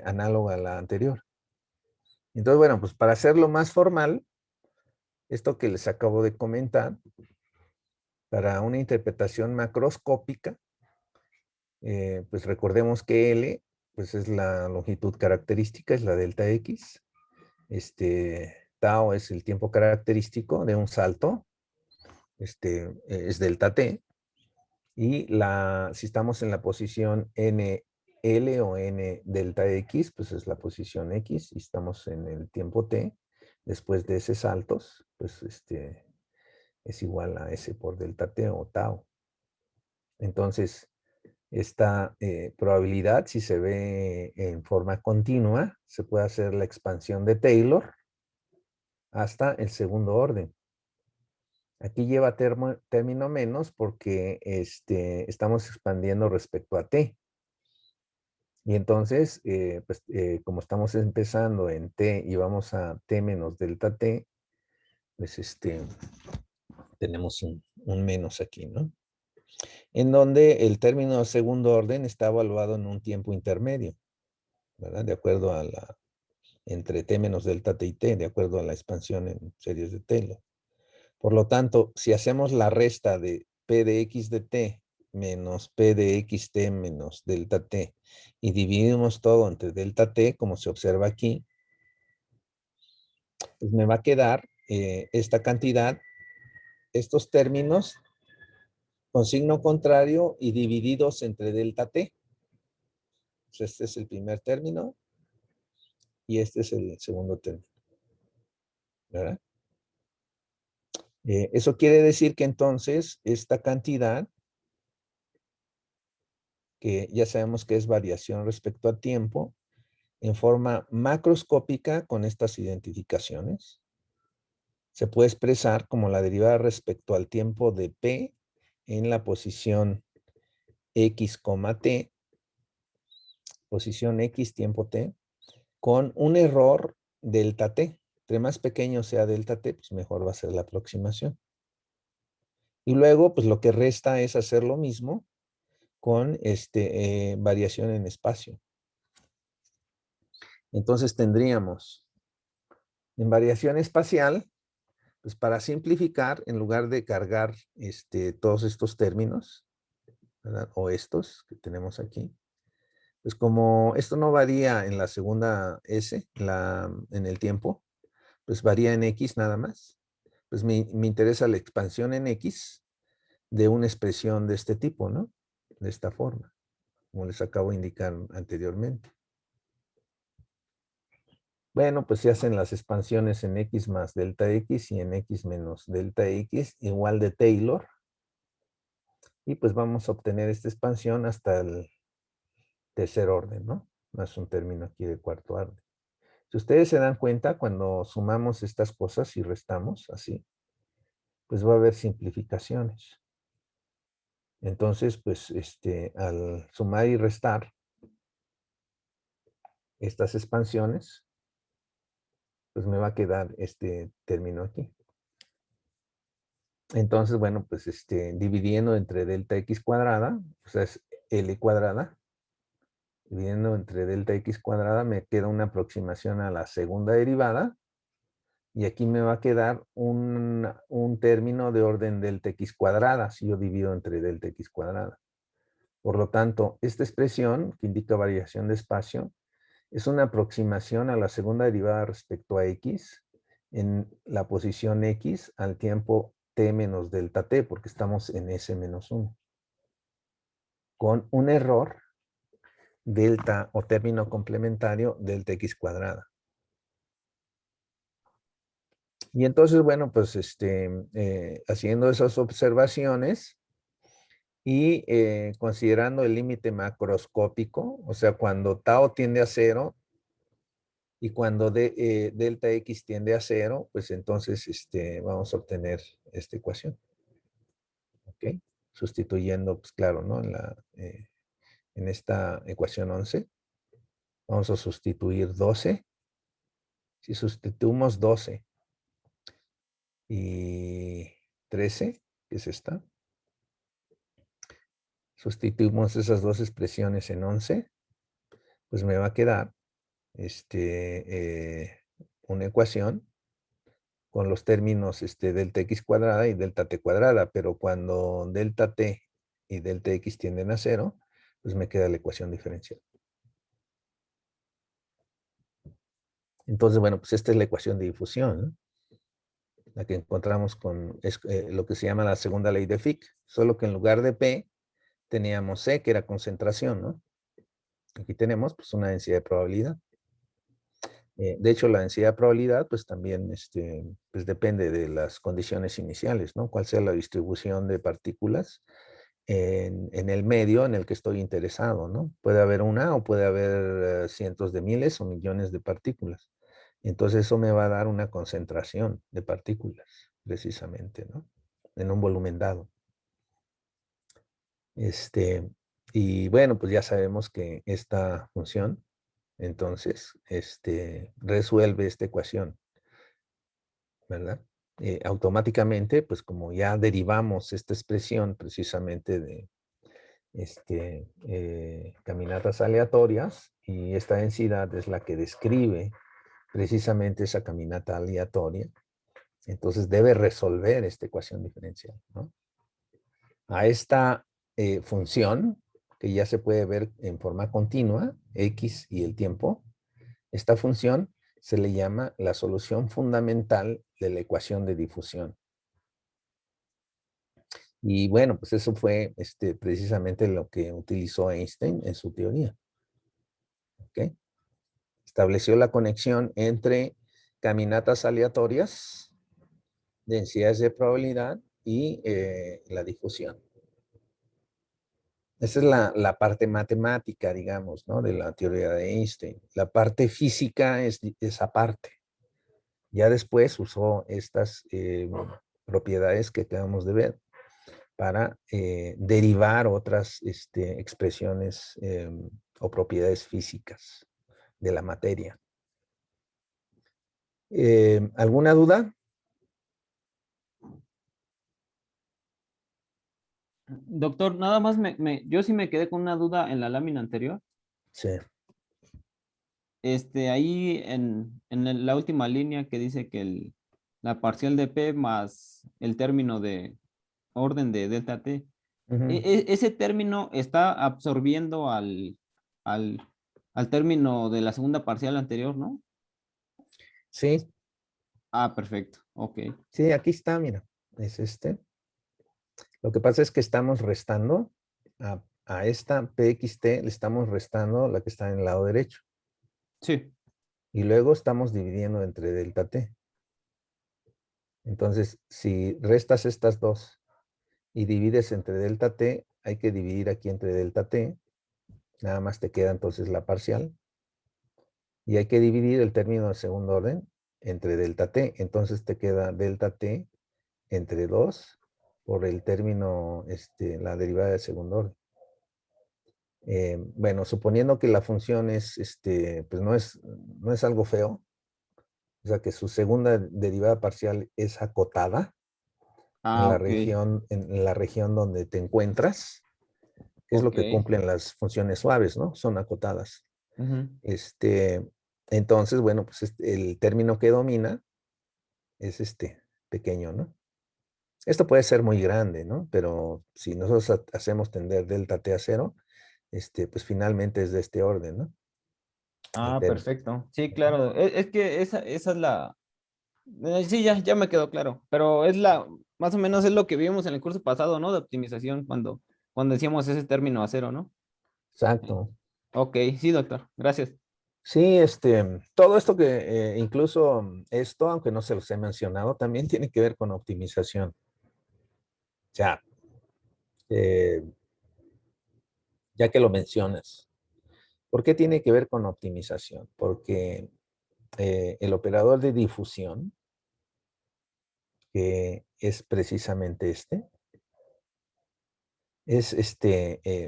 análoga a la anterior. Entonces, bueno, pues para hacerlo más formal, esto que les acabo de comentar, para una interpretación macroscópica, pues recordemos que L pues es la longitud característica, es la delta X. Tau es el tiempo característico de un salto, es delta T. Y si estamos en la posición NL o N delta X, pues es la posición X, y estamos en el tiempo T, después de ese saltos, pues es igual a S por delta T o tau. Entonces, esta probabilidad, si se ve en forma continua, se puede hacer la expansión de Taylor hasta el segundo orden. Aquí lleva término menos porque estamos expandiendo respecto a T. Y entonces, pues, como estamos empezando en T y vamos a T menos delta T, pues tenemos un menos aquí, ¿no? En donde el término segundo orden está evaluado en un tiempo intermedio, ¿verdad? De acuerdo a entre T menos delta T y T, de acuerdo a la expansión en series de Taylor. Por lo tanto, si hacemos la resta de P de X de T menos P de XT menos delta T y dividimos todo entre delta T, como se observa aquí, pues me va a quedar esta cantidad, estos términos con signo contrario y divididos entre delta T. Pues este es el primer término y este es el segundo término, ¿verdad? Eso quiere decir que entonces esta cantidad que ya sabemos que es variación respecto a tiempo, en forma macroscópica con estas identificaciones. Se puede expresar como la derivada respecto al tiempo de P en la posición X, T, posición X, tiempo T, con un error delta T. Entre más pequeño sea delta T, pues mejor va a ser la aproximación. Y luego, pues lo que resta es hacer lo mismo con variación en espacio. Entonces tendríamos en variación espacial, pues para simplificar, en lugar de cargar todos estos términos, ¿verdad? O estos que tenemos aquí, pues como esto no varía en la segunda S, en el tiempo, pues varía en X nada más. Pues me interesa la expansión en X de una expresión de este tipo, ¿no? De esta forma, como les acabo de indicar anteriormente. Bueno, pues se hacen las expansiones en X más delta X y en X menos delta X igual de Taylor. Y pues vamos a obtener esta expansión hasta el tercer orden, ¿no? No es un término aquí de cuarto orden. Si ustedes se dan cuenta, cuando sumamos estas cosas y restamos así, pues va a haber simplificaciones. Entonces, pues, al sumar y restar estas expansiones, pues me va a quedar este término aquí. Entonces, bueno, pues, dividiendo entre delta X cuadrada, o sea, es L cuadrada, dividiendo entre delta X cuadrada, me queda una aproximación a la segunda derivada, y aquí me va a quedar un término de orden delta X cuadrada, si yo divido entre delta X cuadrada. Por lo tanto, esta expresión, que indica variación de espacio, es una aproximación a la segunda derivada respecto a X en la posición X al tiempo T menos delta T, porque estamos en S menos 1. Con un error delta o término complementario delta X cuadrada. Y entonces, bueno, pues haciendo esas observaciones y considerando el límite macroscópico, o sea, cuando tau tiende a 0 y cuando delta X tiende a 0, pues entonces vamos a obtener esta ecuación. ¿Ok? Sustituyendo, pues claro, ¿no? En esta ecuación 11, vamos a sustituir 12. Si sustituimos 12 y 13, que es esta, sustituimos esas dos expresiones en 11, pues me va a quedar una ecuación con los términos delta x cuadrada y delta t cuadrada, pero cuando delta t y delta x tienden a 0, pues me queda la ecuación diferencial. Entonces, bueno, pues esta es la ecuación de difusión, ¿no? La que encontramos con lo que se llama la segunda ley de Fick, solo que en lugar de P teníamos C, que era concentración, ¿no? Aquí tenemos pues una densidad de probabilidad. De hecho, la densidad de probabilidad pues también pues depende de las condiciones iniciales, ¿no? Cuál sea la distribución de partículas en el medio en el que estoy interesado, ¿no? Puede haber una o puede haber cientos de miles o millones de partículas. Entonces eso me va a dar una concentración de partículas, precisamente, ¿no? En un volumen dado. Y bueno, pues ya sabemos que esta función, entonces, resuelve esta ecuación, ¿verdad? Automáticamente, pues como ya derivamos esta expresión precisamente de caminatas aleatorias, y esta densidad es la que describe precisamente esa caminata aleatoria, entonces debe resolver esta ecuación diferencial, ¿no? A esta función, que ya se puede ver en forma continua, x y el tiempo, esta función se le llama la solución fundamental de la ecuación de difusión. Y bueno, pues eso fue precisamente lo que utilizó Einstein en su teoría. ¿Ok? Estableció la conexión entre caminatas aleatorias, densidades de probabilidad y la difusión. Esa es la parte matemática, digamos, ¿no? De la teoría de Einstein. La parte física es esa parte. Ya después usó estas propiedades que acabamos de ver para derivar otras expresiones o propiedades físicas de la materia. ¿Alguna duda? Doctor, nada más yo sí me quedé con una duda en la lámina anterior. Sí. Ahí en la última línea que dice que la parcial de P más el término de orden de delta T, Ujú. ese término está absorbiendo al, al término de la segunda parcial anterior, ¿no? Sí, Ah, perfecto, ok. sí, aquí está, mira. Es este. Lo que pasa es que estamos restando a esta PXT, le estamos restando la que está en el lado derecho. Sí, Y luego estamos dividiendo entre delta T. Entonces, si restas estas dos y divides entre delta T, hay que dividir aquí entre delta T. Nada más te queda entonces la parcial. Y hay que dividir el término de segundo orden entre delta T. Entonces te queda delta T entre 2 por el término, la derivada de segundo orden. Bueno, suponiendo que la función es, pues no es algo feo, o sea que su segunda derivada parcial es acotada ah, ok, en la región donde te encuentras, que es lo ok. que cumplen las funciones suaves, ¿no? Son acotadas. Ujú. Entonces, bueno, pues el término que domina es este pequeño, ¿no? Esto puede ser muy grande, ¿no? Pero si nosotros hacemos tender delta t a 0, pues finalmente es de este orden, ¿no? El Ah, término. perfecto. Sí, claro. Es que esa es sí, ya me quedó claro. Pero más o menos es lo que vimos en el curso pasado, ¿no? De optimización, cuando decíamos ese término a cero, ¿no? Eh, Exacto. Ok, sí, doctor. Gracias. Sí, todo esto incluso esto, aunque no se los he mencionado, también tiene que ver con optimización. Ya, eh, ya que lo mencionas. ¿Por qué tiene que ver con optimización? Porque el operador de difusión, que es precisamente es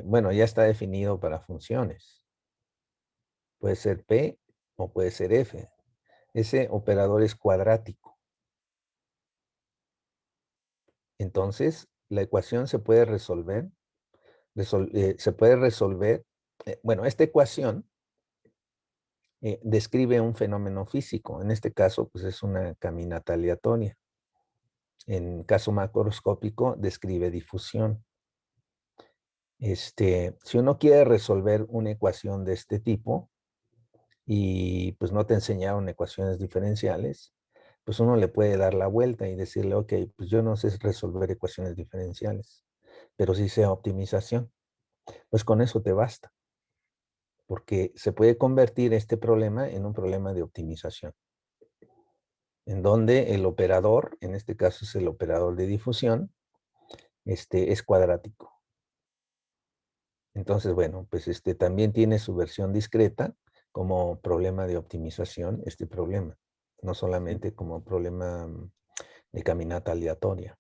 bueno, ya está definido para funciones. Puede ser P o puede ser F. Ese operador es cuadrático. Entonces, la ecuación se puede resolver, bueno, esta ecuación describe un fenómeno físico. En este caso, pues es una caminata aleatoria. En caso macroscópico, describe difusión. Si uno quiere resolver una ecuación de este tipo y pues no te enseñaron ecuaciones diferenciales, pues uno le puede dar la vuelta y decirle, ok, pues yo no sé resolver ecuaciones diferenciales, pero sí sé optimización. Pues con eso te basta, porque se puede convertir este problema en un problema de optimización, en donde el operador, en este caso es el operador de difusión, es cuadrático. Entonces, bueno, pues también tiene su versión discreta como problema de optimización, este problema, no solamente como problema de caminata aleatoria.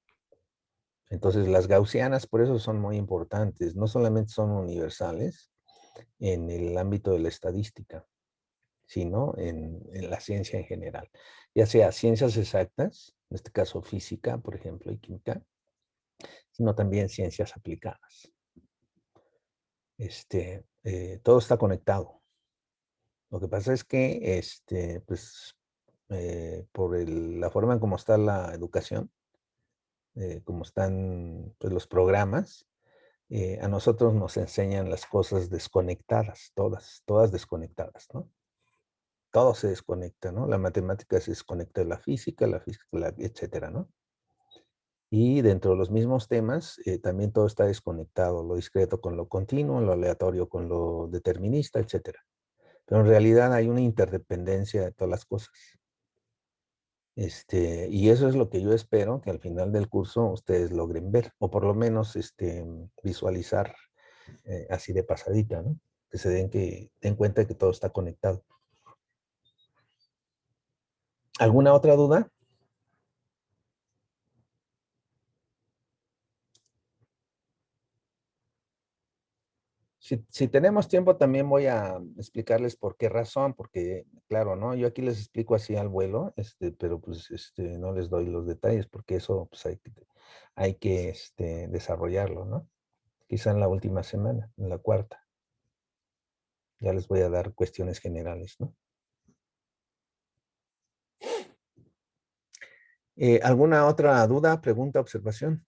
Entonces, las gaussianas por eso son muy importantes, no solamente son universales en el ámbito de la estadística, sino en la ciencia en general, ya sea ciencias exactas, en este caso física, por ejemplo, y química, sino también ciencias aplicadas. Todo está conectado. Lo que pasa es que, pues, por la forma en cómo está la educación, como están pues, los programas, a nosotros nos enseñan las cosas desconectadas, todas desconectadas, ¿no? Todo se desconecta, ¿no? La matemática se desconecta de la física, etcétera, ¿no? Y dentro de los mismos temas, también todo está desconectado, lo discreto con lo continuo, lo aleatorio con lo determinista, etcétera. Pero en realidad hay una interdependencia de todas las cosas. Y eso es lo que yo espero que al final del curso ustedes logren ver, o por lo menos visualizar así de pasadita, ¿no? Que se den cuenta que todo está conectado. ¿Alguna otra duda? Si tenemos tiempo, también voy a explicarles por qué razón, porque, claro, ¿no? Yo aquí les explico así al vuelo, pero pues no les doy los detalles, porque eso pues, hay que desarrollarlo, ¿no? Quizá en la última semana, en la cuarta. Ya les voy a dar cuestiones generales, ¿no? ¿Alguna otra duda, pregunta, observación?